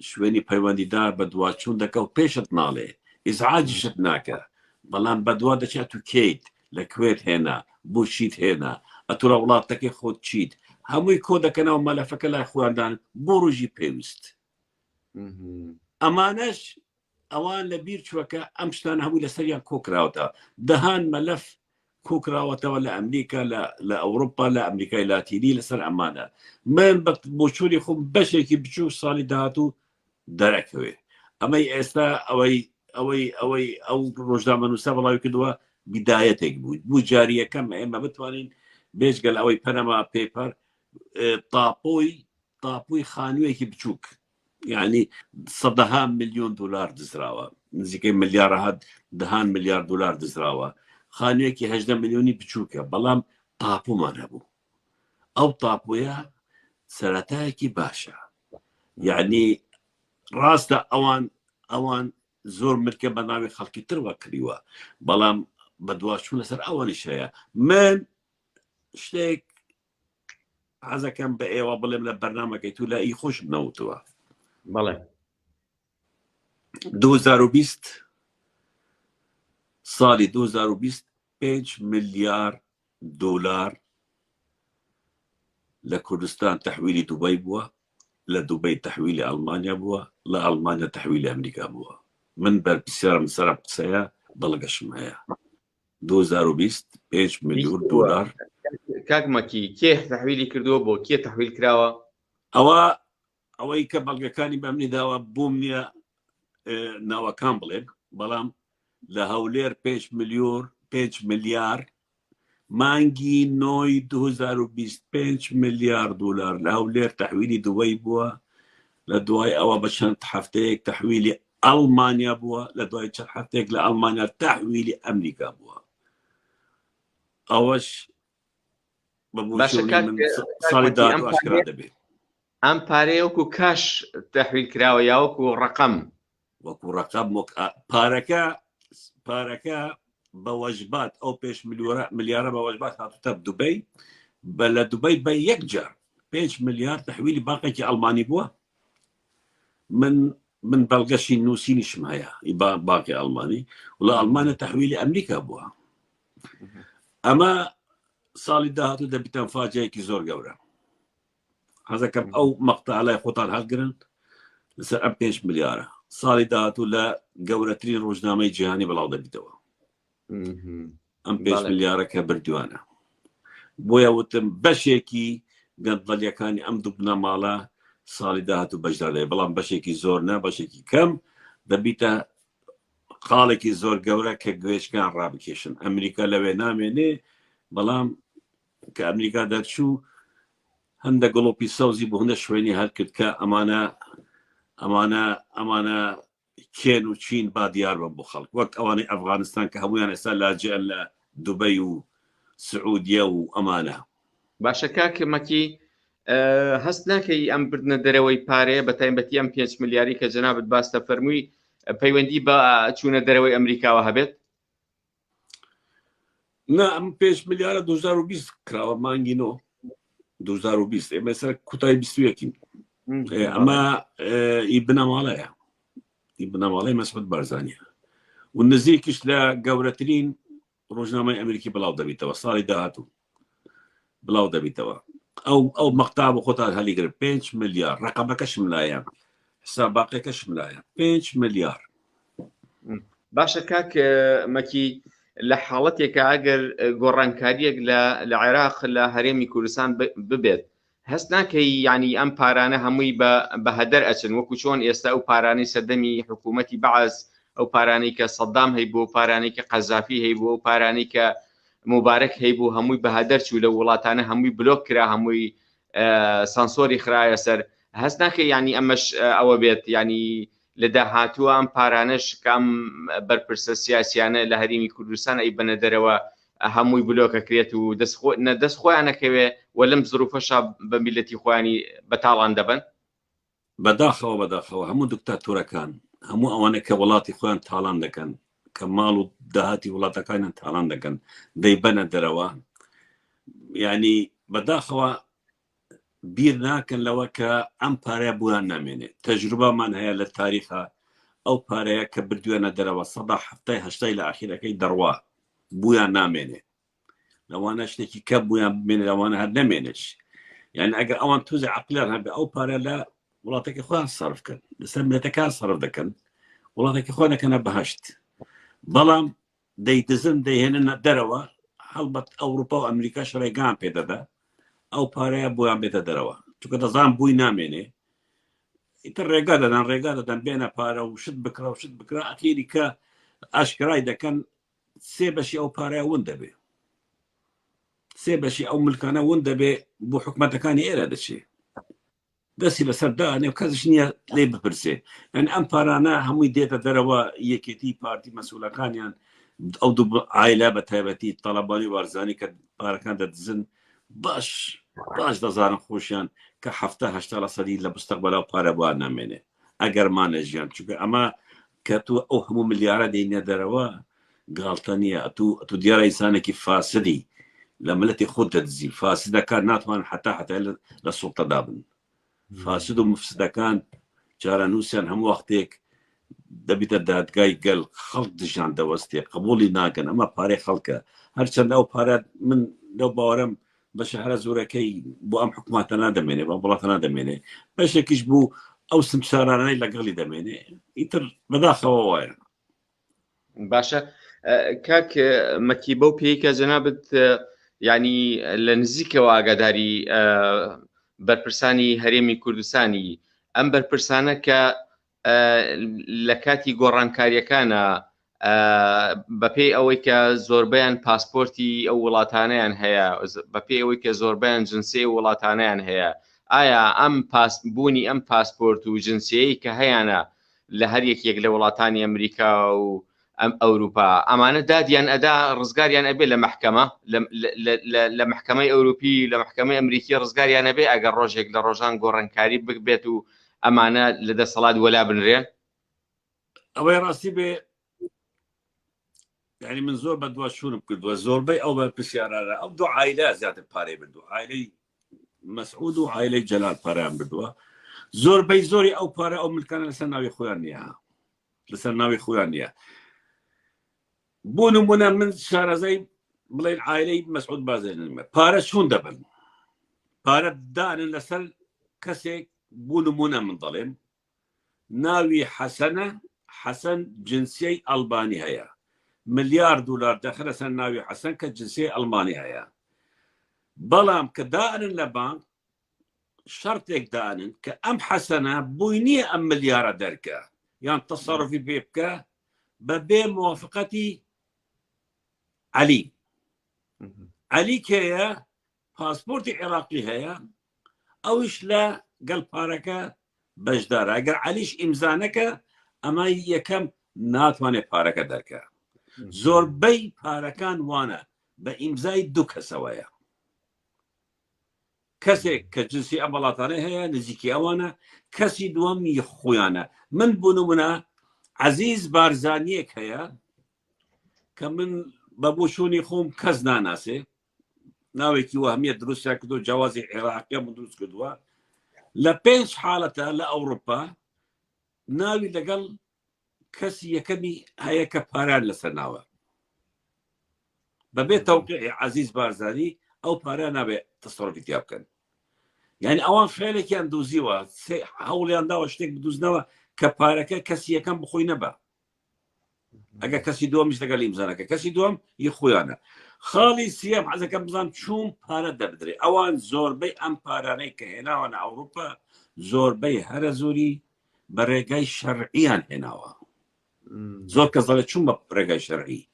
شوێنی پەیوەندیدار بە دواچوون دەکە و پێشت ناڵێ ئیزعاجیشت ناکە بەڵام بەدوا دەچێت و کەیت لە کوێت هێنا بۆ چیت هێنا ئەتوورە وڵاتەکەی خۆت چیت هەمووی کۆ دەکەنەوە مەلەفەکە لای خۆیاندان بۆ ڕۆژی پێویست ئەمانەش ئەوان لە بیر چووەکە ئەم شتان هەمووی لەسەریان کۆکراوەتە دەهان مەلەف کۆکراوەتەوە لە ئەمریکا لە ئەوروپا لە ئەمریکای لاتینی لەسەر ئەمانە من بۆ چوری خۆم بەشێکی بچوو ساڵی داهاتوو دەرەکەوێ ئەمەی ئێستا ئەو ڕۆژنامە نووسە بەڵاوی کردووە بیدایەتێک بوو جاریەکەم ئێمە بتوانین بێژگەل ئەوەی پەنەما پێپەر تاپۆی خانوویەکی بچووک یعنی سەدەها ملیۆن دلار دزراوە نزیکەی ملیارەها دەهان ملیار دلار دزراوە خانوویەکی 18 ملیۆنی بچووکە بەڵام تاپۆمان هەبوو ئەو تاپۆیە سەرەتایەکی باشە یعنی ڕاستە ئەوان زۆر مرکە بە ناوی خەڵکی ترەوە کردیوە بەڵام بە دواشوون لەسەر ئەوانیش هەیە من شتێک حەزەکەم بە ئێوە بڵێم لە بەرنامەکەی تو لە ئی خۆش بنەوتووە بەڵێ 2020 ساڵی 2020 5 ملیار دلار لە کوردستان تەحویلی دوبەی بووە لە دوبەی تەحویلی ئەڵمانیا بووە لە ئەڵمانیا تەحویلی ئەمریکا بووە من بەرپرسیارم سەر قسەیە بەڵگەشم هەیە 2020 5 ملیۆن دلار کاکمەکی کێ تەحویلی کردووە بۆ کێ تەحویل کراوە ئەوەی کە بەڵگەکانی بەمنی داوە بووم نییە ناوەکان بڵێن بەڵام لە هەولێر 5 ملیار مانگی نۆی 2025 ملیار دلار لە هەولێر تەحویلی دوبەی بووە لە دوای ئەوە بە چەند هەفتەیەک تەحویلی ئەڵمانیا بووە لە دوای چەند هەفتەیەک لە ئەڵمانیا تەحویلی ئەمریکا بووە ئەوەش ساڵی داهاتوو ئاشکرا دەبێت ئەم پارەیە وەکو کاش تەحویل کراوە یا وەکو ڕەقەم وەکو ڕەقەم پارەکە پارەکە بە وەجبات ئەو پێش ملیارە بە وەجبات هاتوتە دوبەی لە دوبەی بە یەک جار 5 ملیار تحویلی باقێکی ئەڵمانی بووە. من بەڵگەشی نووسینیشم هەیە باقی ئەڵمانی و لە ئەڵمانە تحویلی ئەمریکا بووە. ئەمە ساڵی داهاتوو دەبیتە فاجەیەکی زۆر گەورە. حەزەکەم ئەو مەقتەعەلای خۆتان هەڵگرن لەسەر ئەم 5 ملیارە ساڵی داهاتوو لە گەورەترین ڕۆژنامەی جیهانی بەڵاو دەبیتەوە. ئەم 5 ملیارە کە بردووانە. بۆیە وتم بەشێکی گەندڵەلیەکانی ئەم دوو بنەماڵە ساڵی داهاتوو بەشدار دەبێت، بەڵام بەشێکی زۆر نا بەشێکی کەم دەبیتە خاڵێکی زۆر گەورە کە گوێچکان ڕابکێشن. ئەمریکا لەوێ نامێنێ، بەڵام کە ئەمریکا دەرچوو هەندە گڵۆپی سەوزی بۆ هەندە شوێنی هەر کرد کە ئەمانە کێن و چین با دیار بن بۆ خەڵک، وەک ئەوانەی ئەفغانستان کە هەمویان ئێستا لاجئن لە دوبەی و سعودیە و ئەمانە. باشە کاکمەکی هەست ناکەی ئەم بردنە دەرەوەی پارەیە بە تایبەتی ئەم 5 ملیاری کە جەنابەت باستە فەرمووی پەیوەندی بە چوونە دەرەوەی ئەمریکاوە هەبێت؟ نا، ئەم 5 ملیارە 2020 کراوە مانگینەوە 2020 ئێمە سەر کوتای 21ین. ئەمە بنەماڵەیە، بنەماڵەی مەسعود بارزانیە و نزیکیش لە گەورەترین ڕۆژنامەی ئەمریکی بڵاو دەبیتەوە ساڵی داهاتوو بڵاو دەبیتەوە. ئەو مەقتا بە خۆتان هەلیگرن 5 ملیار ڕقەمەکەشم لایە، حساباقەکەشم لایە 5 ملیار. باشە کاک مەکی لە حاڵەتێکە ئەگەر گۆڕانکاریەک لە عێراق لە هەرێمی کوردستان ببێت، هەست ناکەی یعنی ئەم پارانە هەمووی بە هەدەر ئەچن، وەکو چۆن ئێستا ئەو پارانەی سەردەمی حکوومەتی بەعەز، ئەو پارانەی کە سەدام هەیبوو، پارانەی کە قەزافی هەیبوو، ئەو پارانەی کە مبارەک هەیبوو هەمووی بە هەدەر چوو لە وڵاتانە، هەمووی بلۆک کرا، هەمووی سانسۆری خرایە سەر. هەست ناکەی ینی ئەمەش ئەوە بێت ینی لە داهاتووە ئەم پارانەش کام بەرپرسە سیاسیانە لە هەرێمی کوردستان ئەی بنە دەرەوە هەمووی بلۆکە کرێت و دەست خۆیان نەکەوێ و لەم زروفەشا بە میلەتی خۆیانی بەتاڵان دەبن. بەداخەوە هەموو دکتاتۆرەکان، هەموو ئەوانە کە وڵاتی خۆیان تاڵان دەکەن، کە ماڵ و داهاتی وڵاتەکانیان تاڵان دەکەن، دەیبەنە دەرەوە. یعنی بەداخەوە بیر ناکەن لەوە کە ئەم پارەیە بۆیان نامێنێت. تەجروبەمان هەیە لە تاریخە ئەو پارەیە کە بردوێنە دەرەوە 70-80 لە ئاخیرەکەی دەڕوا بویان نامێنێ، لەوانە شتێکی کە بویان بمێنێ، لەوانە هەر نەمێنێش. یعنی ئەگەر ئەوان توزە عەقلیان هەبێ ئەو پارە لە وڵاتێکی خۆیان سەرف کەن، لەسەر ملەتەکان سەرف دەکەن، وڵاتێکی خۆیان دەکەنە بەهەشت. بەڵام دەیدزن دەیهێننە دەرەوە، هەڵبەت ئەوروپا و ئەمریکاش ڕێگان پێدەدا ئەو پارەیە بۆیان بێتە دەرەوە، چونکە دەزان بووی نامێنێ، ئیتر ڕێگا دەدەن بێنە پارە و شت بکرا و شت بکرا، ئەخیری کە ئاشکرای دەکەن 3 بەشی ئەو پارەیە ون دەبێ، 3 بەشی ئەو ملکانە ون دەبێ بۆ حکومەتەکانی ئێرە دەچێ، دەستی لەسەر دانێ و کەسش نییە لێ بپرسێ. ئەن ئەم پارانە هەمووی دێتە دەرەوە یەکێتی پارتی مەسئولەکانیان، ئەو دوو عایلە بە تایبەتی تەڵەبانی وارزانی کە پارەکان دەدزن باش دەزانن خۆشیان کە 70-80% لە مستەقبەلا پارە بۆیان نامێنێ ئەگەرمانە ژیان، چونکە ئەمە کە تو ئەو هەموو ملیارە دێنە دەرەوە گاڵتە نییە. تو دیارە ئینسانێکی فاسدی لە ملەتی خۆت دەدزی، فاسدەکان ناتوان حتا لە سوڵتەدا بن. فاسد و مفسدەکان جارە نووسیان هەموو وەختێک دەبیتە دادگای گەل، خەڵک دژیان دەوەستێ، قبولی ناکەن، ئەمە پارەی خەڵکە. هەرچەندە ئەو پارە من لەو باوەرم بە شەهرە زۆرەکەی بۆ ئەم حکوماتە نادەمێنێ، بە وڵاتە نادەمێنێ، بەشێکیش بوو ئەو سمسارانەی لەگەڵی دەمێنێ، ئیتر بەداخەوە وایە. باشە کاک مەکی بەو پێیکە جەنابەت ینی لە نزیکەوە ئاگاداری بەرپرسانی هەرێمی کوردستانی ئەم بەرپرسانە کە لە کاتی گۆڕانکاریەکانە بەپێی ئەوەی کە زۆربیان پاسپۆرتی ئەو وڵاتانیان هەیە، بەپێی ئەوەی کە زۆربیان جنسی وڵاتانیان هەیە، ئایا ئەم بوونی ئەم پاسپۆرت و جنسیەی کە هەیەە لە هەر یەکێک لە وڵاتانی ئەمریکا و ئەم ئەوروپا ئەمانە دادیان ئەدا ڕزگاریان ئەبێ لە محکەمە، لە محکەمەی ئەوروپی، لە محکەمەی ئەمریکی ڕزگاریان ئەبێ ئەگەر ڕۆژێک لە ڕۆژان گۆڕانکاری بێت و ئەمانە لە دەسەڵات وەلا بنرێن؟ ئەوەی ڕاستی بێ يعني من زور بدوا شو بكردوا زور بي او بسيارة او دو عائلة زيادة باري بدوا عائلة مسعود وعائلة جلال باري بدوا زور بي زوري او باري او ملكان لسناوي خوانيا لسناوي خوانيا بونو منا من شارع زي بلين عائلة مسعود بازين باري شون دبن باري دان لسل كسي بونو منا من ظلم ناوي حسن جنسي ألباني هيا مليار دولار دخل سناوي حسن كجنسية ألمانيا هيا بلام كدائن لبان شرطك دائن كأم حسنة بوينية أم مليار دركة يعني تصرفي بيبكا ببي موافقتي علي كيا باسبورتي عراقي هيا أوش لا قال باركة بجدار أجر عليش إمزانك أما يكم ناتواني باركة دركة زور بي باركان وانا بإمزاي دوكا سوايا كسي كجنسي أبلاطاني هيا نزيكي أوانا كسي دوام يخويانا من بنومنا عزيز بارزانيك هيا كمن بابوشوني خوم كزنا ناسي ناويكي وهمية دروسيا كدو جوازي عراقية من دروس كدوا لبينش حالته لأوروبا ناوي لقل كسي يكمي هيا كباران لسناوة ببيت توقيع عزيز بارزاني او باران ابي تصرفي تيابكن يعني اوان فعلا كان دوزيوا حاولي اندا واشتك بدوزنوا كباركه كسي كان بخوي نبا اجا كسي دوم مش تقال امزانك كسي دوم يخويانا خالي سيام عزا كان بزان شوم بارا دبدري اوان زور بي ام باراني كهنا وانا اوروبا زور بي هرزوري برقاي شرعيا هنا زور كزالت شوم برقاي شرعي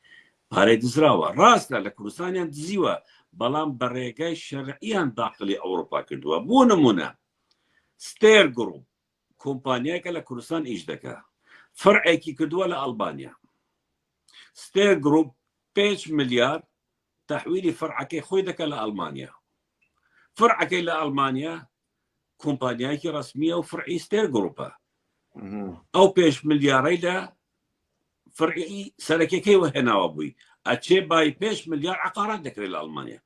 هاري دزراوة راسنا لكروسانيان دزيوة بلان بريقاي شرعيان داخلي أوروبا كدوا بو نمونا ستير جروب كومبانياك لكروسان إيجدكا فرعيكي كدوا لألبانيا ستير جروب 5 مليار تحويلي فرعكي خويدك لألمانيا فرعكي لألمانيا كومبانياكي رسمية وفرعي ستير جروبا أو 5 ملياري لا فرعي سلكي كي وهنا وابوي اتشي باي 5 مليار عقارات ذكري لألمانيا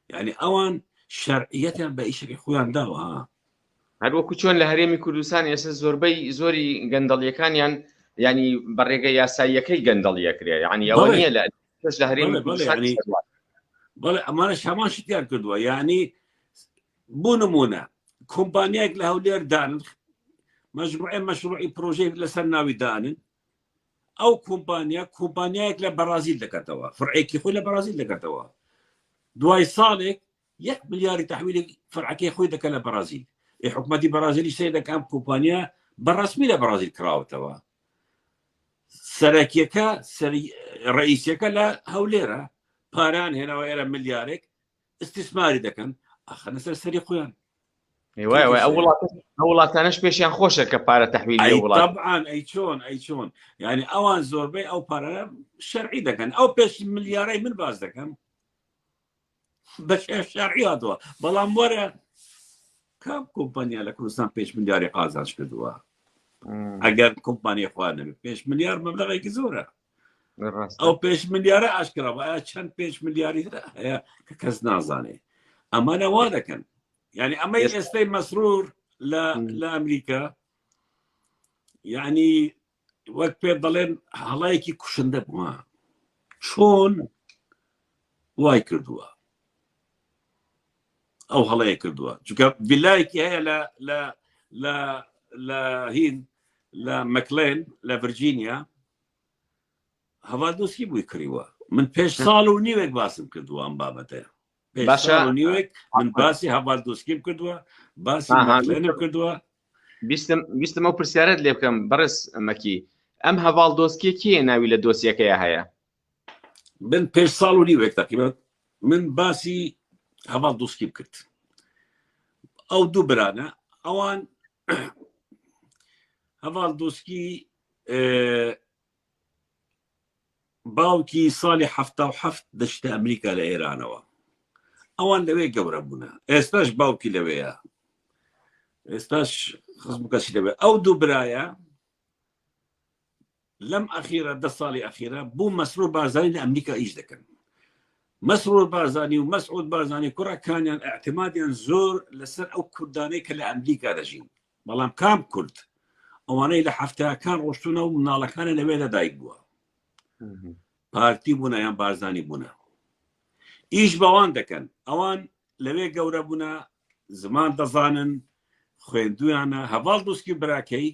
يعني اوان شرعيتها باي شكل خويا داوا هل وەکو چۆن لە هەرێمی کوردستان ئێستا زۆربەی زۆری گەندەڵیەکانیان يعني بەڕێگە یاساییەکەی گەندەڵیەکرێ يعني ئەوە نییە لە هەرێمی کوردستان بەڵێ ئەمانەش هەمان شتیان کردووە يعني بۆ نمونە کۆمپانیایەک لە هەولێر دانن مشروعی پرۆژەیەک لەسەر ناوی دانن ئەو کۆمپانیایەک لە بەرازیل دەکاتەوە فرعێکی خۆی لە بەرازیل دەکاتەوە دوای ساڵێک 1 ملیاری تحویلی فرعەکەی خۆی دەکات لە بەرازیل حکوومەتی بەرازیلی سێ دەکەم کۆمپانیا بەڕەسمی لە بەرازیل کراوەتەوە سەرەکیەکە ڕئیسەکە لە هەولێرە پاران هێناوە ئێرە ملیارێک استثماری دەکەن ئەخەنە سەر سەری خۆیان ئەو وڵاتانەش پێشیان خۆشە کە پارە تەحویلی وڵات طبعا ئەی چۆن يعني ئەوان زۆربەی ئەو پارە شەرعی دەکەن ئەو 5 ملیارەی من باز دەکەم بە شەرعی هاتووە بەڵام وەرە کام کۆمپانیا لە کوردستان 5 ملیاری قازانج کردووە ئەگەر کۆمپانیای خوا نەبێت 5 ملیار مەبلەغێکی زۆرە ئەو 5 ملیارە ئاشکراوە چەند 5 ملیاری هەیە کە کەس نازانێ ئەمانە وا دەکەن يعني ئەمەی ئێستای مەسرور لە ئەمریکا يعني وەک پێ دەڵێن هەڵایەکی کوشندە بووە چۆن وای کردووە ئەو هەڵەیە کردووە چونکە ڤیلایەکی هەیە لە هین لە مەکلێن لە ڤرجینیا هەڤاردۆسکی بووی کڕیوە من پێش ساڵ و نیوێک باسم کردووە ئەم بابەتەیە نیوێک من باسی هەڤاردۆسکیم کردووە باسی مەکلێنم کردووە ویستم ئەو پرسیارەت لێ بکەم بەڕێز مەکی ئەم هەڤاڵدۆسکیە کێ ناوی لە دۆسیەکەیە هەیە من پێش ساڵ و نیوێک تقریبا من باسی هەڤاڵدۆسکیم کرد ئەو دوو برانە ئەوان هەڤاڵدۆسکی باوکی ساڵی 77 دەچتە ئەمریکا لە ئێرانەوە ئەوان لەوێ گەورە بوونە ئێستاش باوکی لەوەیە ئێستاش خزم کەسی لەوێ ئەو دوو برایە لەم ئەخیرە 10 ساڵی ئەخیرە بوو مەسرور بارزانانی لە ئەمریکا ئیش دەکەن. مەسرور بارزانی و مەسعود بارزانی کوڕەکانیان ئاعتمادیان زۆر لەسەر ئەو کوردانەی کە لە ئەمریکا دەژین، بەڵام کام کورد ئەوانەی لە هەفتەکان ڕۆشتونە و مناڵەکانە لەوێ لەدایک بووە، پارتی بوونە یان بارزانی بوونە، ئیش بەوان دەکەن. ئەوان لەوێ گەورە بوونە، زمان دەزانن، خوێندویانە. هەڤاڵ دووسکی براکەی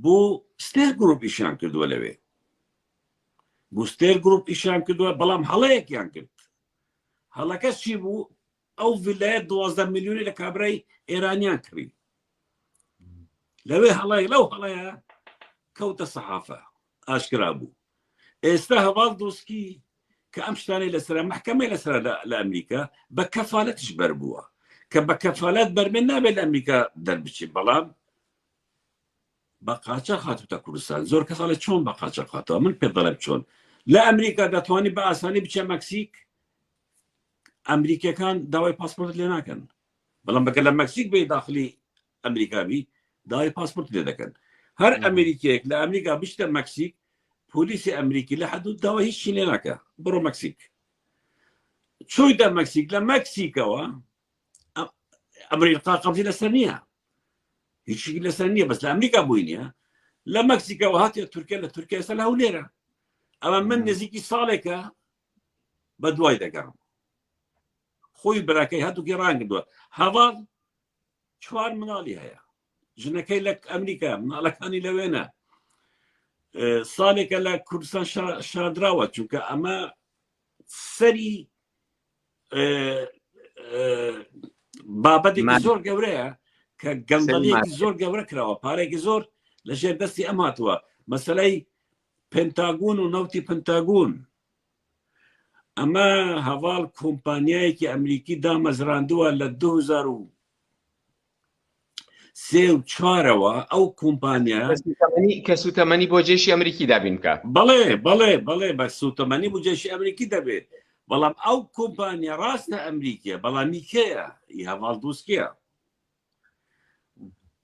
بۆ ستێر گروپ ئیشیان کردووە لەوێ، بۆ ستێر گروپ ئیشیان کردووە، بەڵام هەڵەیەکیان کرد. هەڵەکەس چی بوو؟ ئەو ڤیلایەت 12 میلیۆنی لە کابرای ئێرانیان کڕی. لەوێ هەڵەیە، لەو هەڵەیە کەوتە سەحافە، ئاشکرا بوو. ئێستا هەڤاڵ دۆسکی کە ئەم شتانەی لەسرە محکەمەی لەسرە لە ئەمریکا بە کەفالەتش بەر بووە، کە بە کەفالەت بەرمێن نابێت لە ئەمریکا دەربچێت، بەڵام بە قاچاق هاتوتە کوردستان. زۆر کەساڵێ چۆن بە قاچاق هاتەوە؟ من پێ دەڵێم چۆن. لە ئەمریکا دەتوانانی بە ئاسانی بچێ مەکسیک، ئەمریکیەکان داوای پاسپۆرت لێ ناکەن، بەڵام بەکە لە مەکسیک بێ داخلی ئەمریکاوی داوای پاسپۆرت لێ دەکەن. هەر ئەمریکیەک لە ئەمریکا بچتە مەکسیک، پۆلیسی ئەمریکی لە حدود داوای هیچی لێ ناکە، بڕۆ مەکسیک. چۆیدە مەکسیک، لە مەکسیکەوە ئەمریکا قەبزی لەسەر نییە، هیچی لەسەر نییە، بەس لە ئەمریکا بووی نییە. لە مەکسیکەوە هاتێ تورکیا، لە تورکیا ئێستا لە هەولێرە. ئەمە من نزیکی ساڵێکە بە دوای دەگەڕم. خۆی براکەی هەتووکی ڕانگردووە. هەڤاڵ 4 مناڵی هەیە، ژنەکەی لە ئەمریکا، مناڵەکانی لەوێنە. ساڵێکە لە کوردستان شاردراوە، چونکە ئەمە سەری بابەتێکی زۆر گەورەیە کە گەندەڵیەکی زۆر گەورە کراوە، پارێکی زۆر لە ژێر دەستی ئەم هاتووە. مەسەلەی پێنتاگۆن و نەوتی پێنتاگۆن، ئەمە هەڤاڵ کۆمپانیایەکی ئەمریکی دامەزراندووە لە 2003 و 2004ەوە. ئەو کۆمپانیا کە سوتەمەنی بۆ جێشی ئەمریکی دابین بکە. بەڵێ بەڵێ بەڵێ بە سوتەمەنی بۆ جێشی ئەمریکی دەبێت، بەڵام ئەو کۆمپانیا ڕاستە ئەمریکیە، بەڵامی کێیە؟ هەڤاڵ دۆسکیە.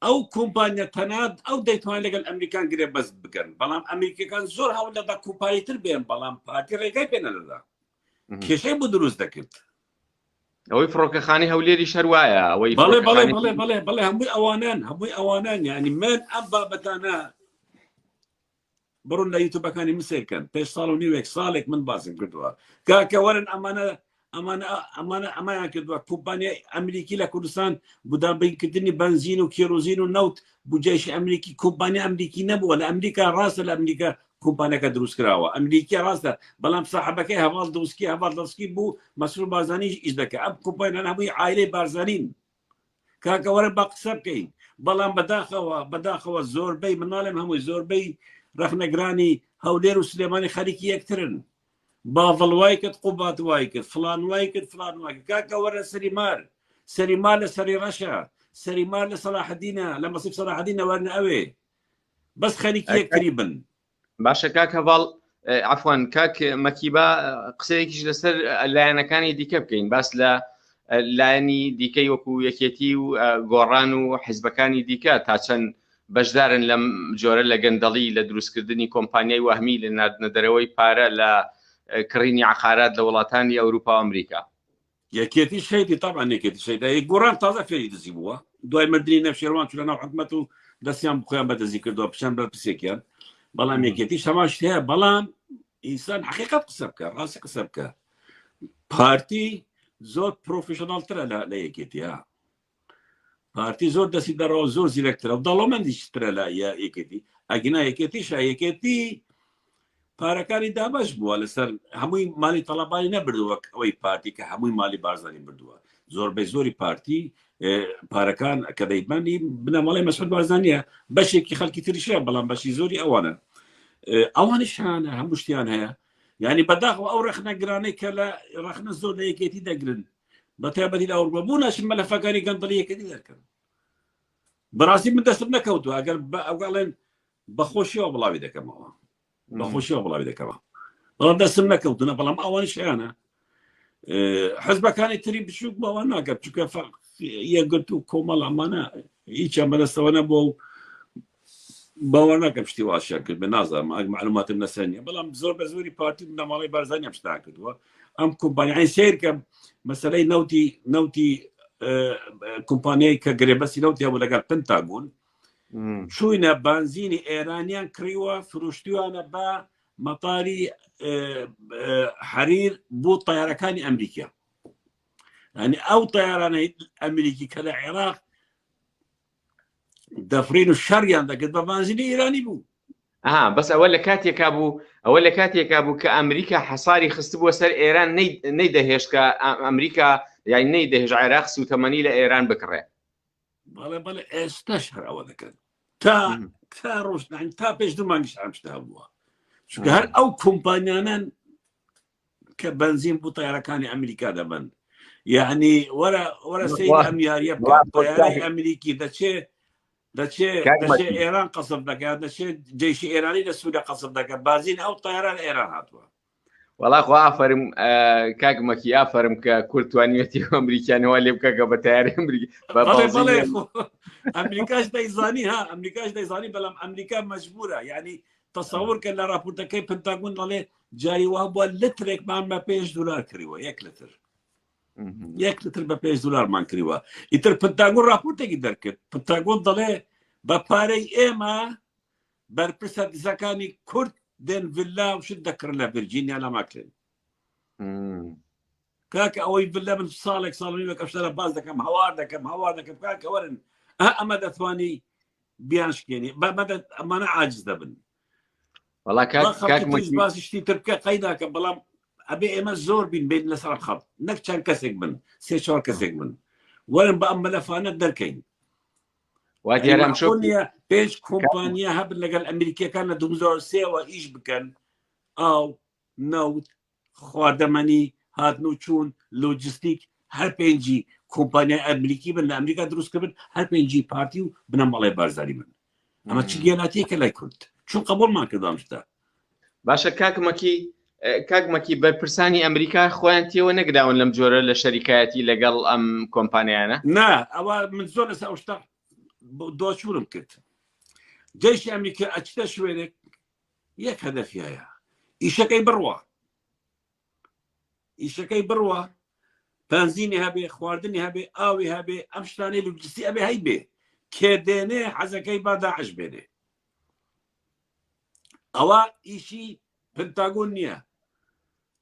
ئەو کۆمپانیا تەنات ئەو دەیتوانێت لەگەڵ ئەمریکان گرێ بەست بکەن، بەڵام ئەمریکەکان زۆر هەوڵ دەدا کۆمپانیتر بێن، بەڵام پارتی ڕێگای پێ نەدەدا، کێشەی بۆ دروست دەکرد. ئەوەی فڕۆکەخانی هەولێری شەروایە، ئەوەی بەڵێ بەڵێ بەڵێ بەڵێ بەڵێ هەمووی ئەوانان، هەمووی ئەوانان. یعنی من ئەم بابەتانە بڕون لە یوتوبەکانی مسێکەن، پێش ساڵ و نیوێک ساڵێک من باسم کردووە، کاکە وەرن ئەمانیان کردووە. کۆمپانیای ئەمریکی لە کوردستان بودابینکردنی بنزین و کێرۆزین و نەوت بودجەیشی ئەمریکی، کۆمپانیا ئەمریکی نەبووە. لە ئەمریکا ڕاستە، لە ئەمریکا کۆمپانیەکە دروست کراوە، ئەمریکی ڕاستە، بەڵام ساحەبەکەی هەڤاڵ دۆسکی، هەڤاڵ دۆسکی بوو مەسرور بارزانیش ئیش دەکە. ئەم کۆمپانیان هەمووی عایلەی بارزانین. کاکە وەرە بە قسە بکەین، بەڵام بەداخەوە زۆربەی مناڵێم هەمووی زۆربەی ڕەخنەگرانی هەولێر و سلێمانی خەریکی یەکترن. باڤڵ وای کرد، قوبات وای کرد، فلان وای کرد، فلان وای کرد. کاکە وەرە سەریمار لە سەری ڕەشە، سەریمار لە سەلاحەدینە، لە مەسیف سەلاحەدینە وەرنە ئەوێ، بەس خەریکی یەکتری بن. باشە کاک هەڤاڵ، عەفوان کاک مەکیبا، قسەیەکیش لەسەر لایەنەکانی دیکە بکەین، باس لە لایەنی دیکەی وەکو یەکێتی و گۆڕان و حیزبەکانی دیکە تا چەند بەشدارن لەم جۆرە لە گەندەڵی لە دروستکردنی کۆمپانیای وەهمی لە ناردنەدەرەوەی پارە لە کڕینی عقارات لە وڵاتانی ئەوروپا و ئەمریکا. یەکێتی شەیدی طبعا یەکێتی شەیدا گۆڕان تازە فێری دزی بووە، دوای مردنی نەفشێڕوان چونە ناو حکومەت و دەستیان بخۆیان بەدەزی کردووە، پیشان بەر پسێکیان. بەڵام یەکێتی شەماش هەیە، بەڵام ئینسان حقیقەت قسە بکە، ڕاستی قسە بکە. پارتی زۆر پرۆفیشناڵترە لە یەکێتیە، پارتی زۆر دەستی دەڕەوە، زۆر زیرەکترە و دەڵۆمەندیشترە لە یەکێتی. ئەگینا یەکێتی پارەکانی دابش بووە لەسەر هەمووی مالی تەڵەبانی نەبردووە، ئەوەی پارتی کە هەمووی مالی بارزانی بردووە. زۆربەی زۆری پارتی پارەکان کە دەیبانی بنەماڵی مەسعود بارزانیە، بەشێکی خەڵکی تریشە، بەڵام بەشی زۆری ئەوانە. ئەوانیشانە هەموو شتیان هەیە. یعنی بەداخەوە ئەو ڕەخنەگرانەی کە لە ڕەخنە زۆر لە یەکێتی دەگرن، بە تایبەتی لە ئەوروپا بوو ناچن مەلەفەکانی گەندەڵی یەکێتی دەکەن. بەڕاستی من دەستم نەکەوتووە، ئەگەر ئەوگەڵێن بەخۆشیەوە بڵاوی دەکەمەوە، بەخۆشیەوە بڵاوی دەکەمەوە، بەڵام دەستم نەکەوتنە. بەڵام ئەوانیشیانە حزبەکانی تری بچووک بەوە ناکات، چونکە یەکگرت و کۆمەڵ ئەمانە هیچیان بەدەستەوە نەبووە و باوەڕ ناکەم شتی واشیان کرد بە نازانم معلوماتم نەسەنیە بەڵام زۆر بە زۆری پارتی بنەماڵی بارزانانی ئەم شتان کردووە ئەم کۆمپانیای سیرکە مەسەلەی نەوتی کۆمپانیای کە گرێبەسی نەوتی هەبوو لەگەڵ پنتاگۆن چووینە بانزینی ئێرانیان کڕیوە فروشتیوانە بە مەتاری حەریر بۆ تایارەکانی ئەمریکا ینی ئەو تایارانەی ئەمریکی کە لە عێراق دەفرین و شەریان دەکرد بە بانزینی ئێرانی بوو بەس ئەوە لە کاتێکا بوو کە ئەمریکا حەساری خست بووە سەر ئێران نەیدەهێشت کە ئەمریکا یانی نەیدەهێش عێراق سوتەمەنی لە ئێران بکڕێ بەڵێ ئێستاش هەر ئەوە دەکەن تا ڕۆژنان تا پێش دوو مانگیش ئەم شتە بووە چونکە هەر ئەو کۆمپانیانان کە بنزین بۆ تایارەکانی ئەمریکا دەبن یعنی وەرە سەید ئەم یاریە تایارەی ئەمریکی دەچێت ئێران قەسب دەکات دەچێت جێشی ئێرانی لە سووریا قەسب دەکات بازین ئەو تایاران ئێران هاتووە وەڵاخوا ئافرم کاکمەکی ئافرم کە کورتوانیەتی ئەمریکانەوە لێ بکەکە بە تایاری ئەمریکاش دەیزانی ئەمریکاش دەیزانی بەڵام ئەمریکا مەجبورە یعنی تەسەور کە لە راپۆرتەکەی پنتاگۆن دەڵێ جاری وا بووە لترێکمان بە $5 کردووە $1 بە $5 کردووە ئیتر پنتاگۆن راپۆرتێکی دەرکرد پنتاگۆن دەڵێ بە پارەی ئێمە بەرپرسە دزەکانی کورد دێن ڤیلا و شت دەکرد لە ڤیرجینیا لە ماکلێن کاکە ئەوەی ڤیلا من ساڵێک ساڵی بە کەشتە لە باز دەکەم هەوار دەکەم کاکە وەرن ئەمە دەتوانی بیانشکێنی ئەمانە عاجز دەبن باسی شتی تر بکە قەیداکە بەڵام ئەبێ ئێمە زۆر بین بین لەسەر خەڵ نەک چەند کەسێک بن 3-4 کەسێک بن وەرن بە ئەم مەلەفانە دەرکەین نیە پێش کۆمپانیا هەبن لەگەڵ ئەمریکیەکان لە 2003ەوە ئیش بکەن ئاو نەوت خواردەمەنی هاتن و چوون لۆجستیک هەر پێنجی کۆمپانیای ئەمریکی بن لە ئەمریکا دروستکردن هەر پێنجی پارتی و بنەماڵی بارزاری بن ئەمە چ گێناتیەکە لای کورد چون قبولمان کردام شتە باشە کاکمەکی بەرپرسانی ئەمریکا خۆیان تێوە نەگداون لەم جۆرە لە شەریکایەتی لەگەڵ ئەم کۆمپانیانە نا ئەوە من زۆر لەسەر ئەو شتە دۆچورم کرد جێشی ئەمریکا ئەچتە شوێنێک یەک هەدەفی هەیە ئیشەکەی بڕوە بنزینی هەبێ خواردنی هەبێ ئاوی هەبێ ئەم شتانەی لوجستی ئەبێ هەی بێ کێ دێنێ حەزەکەی با داعش بێنێ ئەوە ئیشی پنتاگۆن نییە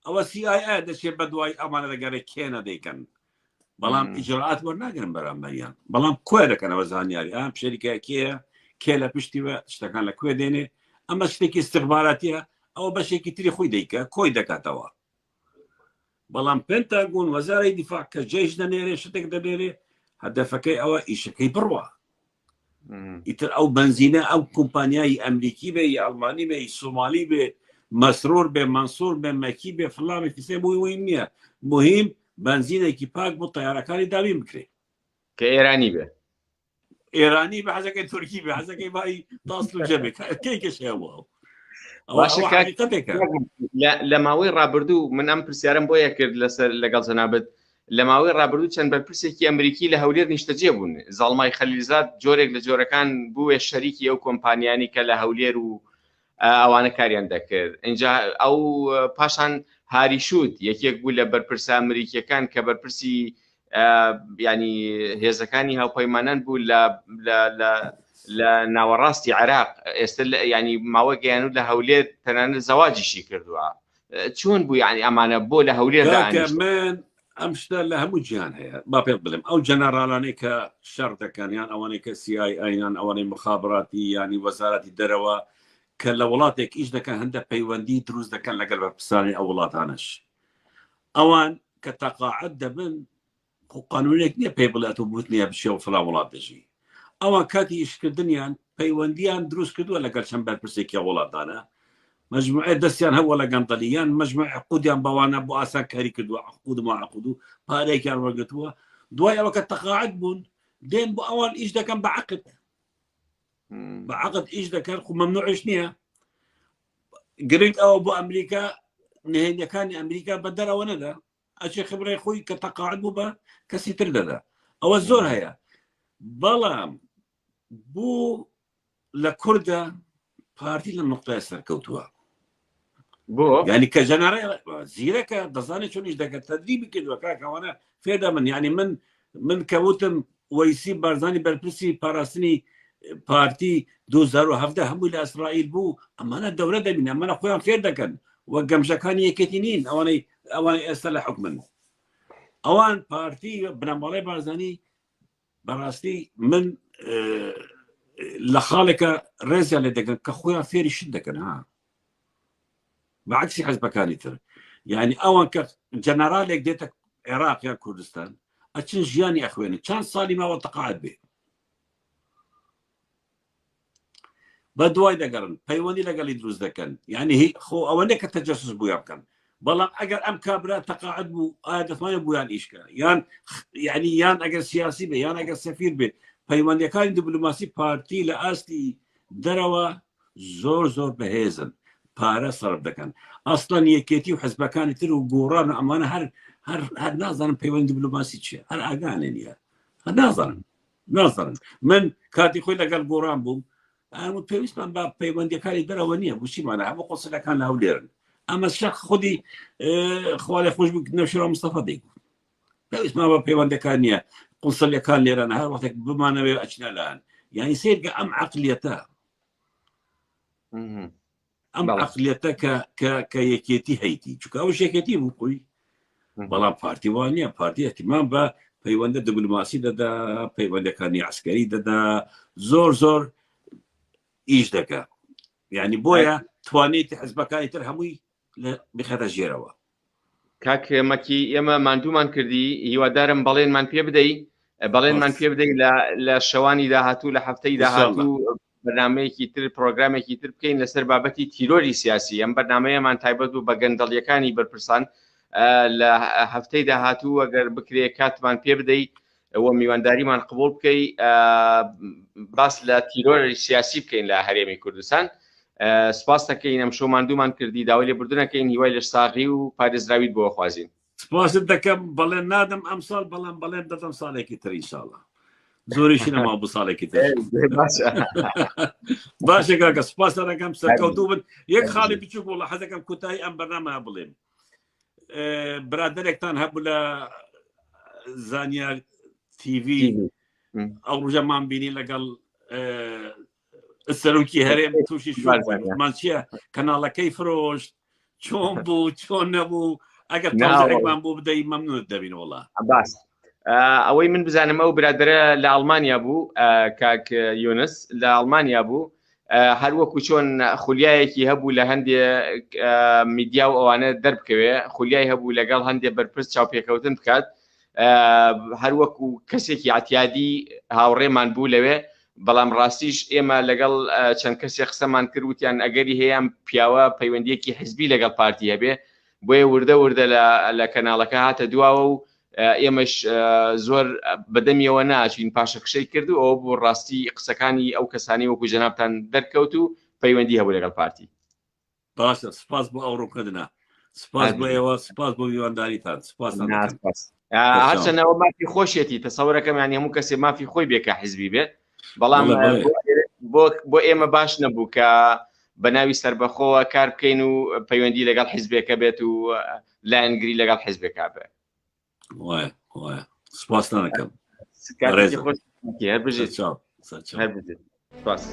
ئەوە CIA دەچێت بە دوای ئەمانە دەگەڕێ کێنە دەیکەن بەڵام ئیجرعات وەرناگرن بەرامبەریان بەڵام کوێ دەکەنەوە زانیاری ئەم شەریکە کێ لە پشتیوە شتەکان لە کوێ دێنێ ئەمە شتێکی استخباراتیە ئەوە بەشێکی تری خۆی دەیکە کۆی دەکاتەوە بەڵام پنتاگۆن وەزارەی دیفاع کە جێش دەنێرێ شتێک دەبێرێ هەدەفەکەی ئەوە ئیشەکەی بڕوە ئیتر ئەو بنزینە ئەو کۆمپانیای ئەمریکی بێ یا ئەڵمانی بێ سۆمالی بێ مەسرۆر بێ مەنسوور بێ مەکی بێ فڵامی فیسێ بۆی وین نییە مهم بنزینێکی پاک بۆ تایارەکانی دابین بکرێ کە ئێرانی بێ ئێرانی بە حەزەکەی تورکی بێ حەزەکەی بای داست و جەبێک کەیکەش هەیە لە ماوەی ڕابردوو من ئەم پرسیارم بۆیە کرد لەگەڵ جەنابەت لە ماوەی ڕابردوو چەند بەرپرسێکی ئەمریکی لە هەولێر نیشتەجێ بوون زاڵمای خەلیلزاد جۆرێک لە جۆرەکان بووێ شەریکی ئەو کۆمپانیانی کە لە هەولێر و ئەوانە کاریان دەکرد اینجا ئەو پاشان هاریشوت یەکێک بوو لە بەرپرسە ئەمریکیەکان کە بەرپرسی ینی هێزەکانی هاوپەیمانان بوو لە ناوەڕاستی عێراق ئێستا ینی ماوە گەیان و لە هەولێر تەنانەت زەواجیشی کردووە چۆن بوو ینی ئەمانە بۆ لە هەولێر من ئەم شتە لە هەموو گیان هەیە با پێ بڵێم ئەو جەنەڕالانەی کە شەڕ دەکەن یان ئەوانەی کە CIA ئەوانەی مخابراتی ینی وەزارەتی دەرەوە کە لە وڵاتێک ئیش دەکەن هەندە پەیوەندی دروست دەکەن لەگەڵ بەرپرسانی ئەو وڵاتانش ئەوان کە تەقاعد دەبن قانونێک نییە پێی بڵێت و بوت نییە بشێ و فڵان وڵات دەژی ئەوان کاتی ئیشکردنیان پەیوەندیان دروست کردووە لەگەڵ چەند بەرپرسێکی وڵاتانە مجموعە دەستیان هەوە لە گەندەلیان مجموعە عقودیان بەوانە بۆ ئاسان کاری کردووە عقود و معقود و پارێکیان وەرگرتووە دوای ئەوە کە تەقاعد بوون دێن بۆ ئەوان ئیش دەکەن بە عقد ئیش دەکەن خو مەمنوعش نییە گرنگ ئەوە بۆ ئەمریکا نهێنیەکانی ئەمریکا بە دەرەوە نەدا ئەچێ خبرەی خۆی کە تەقاعد بوو بە کەسی تر دەدا ئەوە زۆر هەیە بەڵام بوو لكردة بارتي للنقطة سركوتوها بو يعني كجنرال زيرك دزاني شونيش دك تدريبي كده وكاك وانا فيدا من يعني من كوتم ويسي بارزاني بربسي باراستني بارتي 2017 هم الى اسرائيل بو اما انا الدوله ده من اما انا خويا فيدا كان وقمشكان يكتينين اواني استلح حكما اوان بارتي بنمالي بارزاني براستي من لخالك رزا لدك كخويا فيري شدك ها بعكس حزبكاني ترى يعني اوان كجنرالك ديتك عراق يا كردستان اتشن جياني اخواني كان صالي ما وتقاعد به بدواي دقرن بيواني لقال يدرس دكان يعني هي خو اوانك التجسس بو يمكن بلا اجر ام كابرا تقاعد بو ادت ما يبو يعني اشكال يعني يان اجر سياسي به يان اجر سفير به بيواني كان دبلوماسي بارتي لاستي دروا زور بهيزن بارا صرف دكان اصلا يكيتي وحزب كان تلو قوران امانه هر ناظرا بيوان دبلوماسي شيء هر اغاني يا ناظرا من كاتي خوي لقال قوران بوم انا بيوس من باب بيوان كان دروانيه وشي معناها بقول صلا كان له ليرن اما الشيخ خدي خوالي خوش بك نشر مصطفى ديك بيوس ما باب بيوان كان قنصل كان ليرن هر وقتك بما انا اشنا الان يعني سير ام عقليته ام عقليتك كيكيتي هيتي شو اول شيء كيتي بقول بلا بارتي وانيا بارتي اهتمام با بيوند دبلوماسي دا بيوند كان عسكري دا زور ايش دكا يعني بويا توانيت حزبكاني ترهموي بخاطر جيروا كاك مكي يما ماندومان كردي هیوادارم بەڵێنمان پێ بدەی بەڵێنمان پێ بدەی لە شەوانی داهاتوو لە هەفتەی داهاتوو بەرنامەیەکی تر پرۆگرامێکی تر بکەین لەسەر بابەتی تیرۆری سیاسی ئەم بەرنامەیەمان تایبەت بوو بە گەندەڵیەکانی بەرپرسان لە هەفتەی داهاتوو ئەگەر بکرێ کاتمان پێ بدەی ئەوە میوانداریمان قبول بکەی باس لە تیرۆری سیاسی بکەین لە هەرێمی کوردستان سپاس دەکەین ئەم شەو ماندوومان کردی داوای لێبوردنەکەین هیوای لە ساغی و پارێزراویت بۆ خوازین سپاس دەکەم بەڵێن نادەم ئەم ساڵ بەڵێن دەدەم ساڵێکی تر ئینشاڵڵا زۆریشی نەما بوو ساڵێکی تر باشە کاکە سپاس دەکەم سەرکەوتوو بن یەک خاڵی بچووک وڵا حەزەکەم کوتایی ئەم بەرنامە بڵێن برادێکتان هەبوو لە زانیار تیڤی ئەو ڕۆژەمان بینی لەگەڵ السەرۆکی هەرێم تووشی شومان چییە کەناڵەکەی فرۆشت چۆن بوو چۆن نەبوو ئەگەر تاوزێکمان بوو بدەی مەمنونت دەبین وڵا باس ئەوەی من بزانم ئەو برادرە لە ئەڵمانیا بوو کاک یونس لە ئەڵمانیا بوو هەر وەکو چۆن خولیایەکی هەبوو لە هەندێک میدیا و ئەوانە دەربکەوێ خولیای هەبوو لەگەڵ هەندێک بەرپرس چاوپێکەوتن بکات هەر وەکو کەسێکی عتیادی هاوڕێمان بوو لەوێ بەڵام ڕاستیش ئێمە لەگەڵ چەند کەسێک قسەمان کرد وتیان ئەگەری هەیە پیاوە پەیوەندیەکی حزبی لەگەڵ پارتی هەبێ بۆیە وردە لە کەناڵەکە هاتە دواوە و ئێمەش زۆر بەدەمیەوە ناچین پاشەکشەی کرد و ئەوە بۆ ڕاستی قسەکانی ئەو کەسانی وەکو جەنابتان دەرکەوت و پەیوەندی هەبوو لەگەڵ پارتی باشە سپاس بۆ ئەو ڕووکردنە سپاس بۆ ئێوە سپاس بۆ میوانداریتان سپاس هەرچەنەوە مافی خۆشێتی تەسەورەکەم یانی هەموو کەسێ مافی خۆی بێکە حزبی بێت بەڵام بۆ ئێمە باش نەبوو کە بە ناوی سربەخۆوە کار بکەین و پەیوەندی لەگەڵ حیزبێکە بێت و لایەنگری لەگەڵ حیزبێکا بێت وایە سپاس نەکەم هەر بژێت سپاس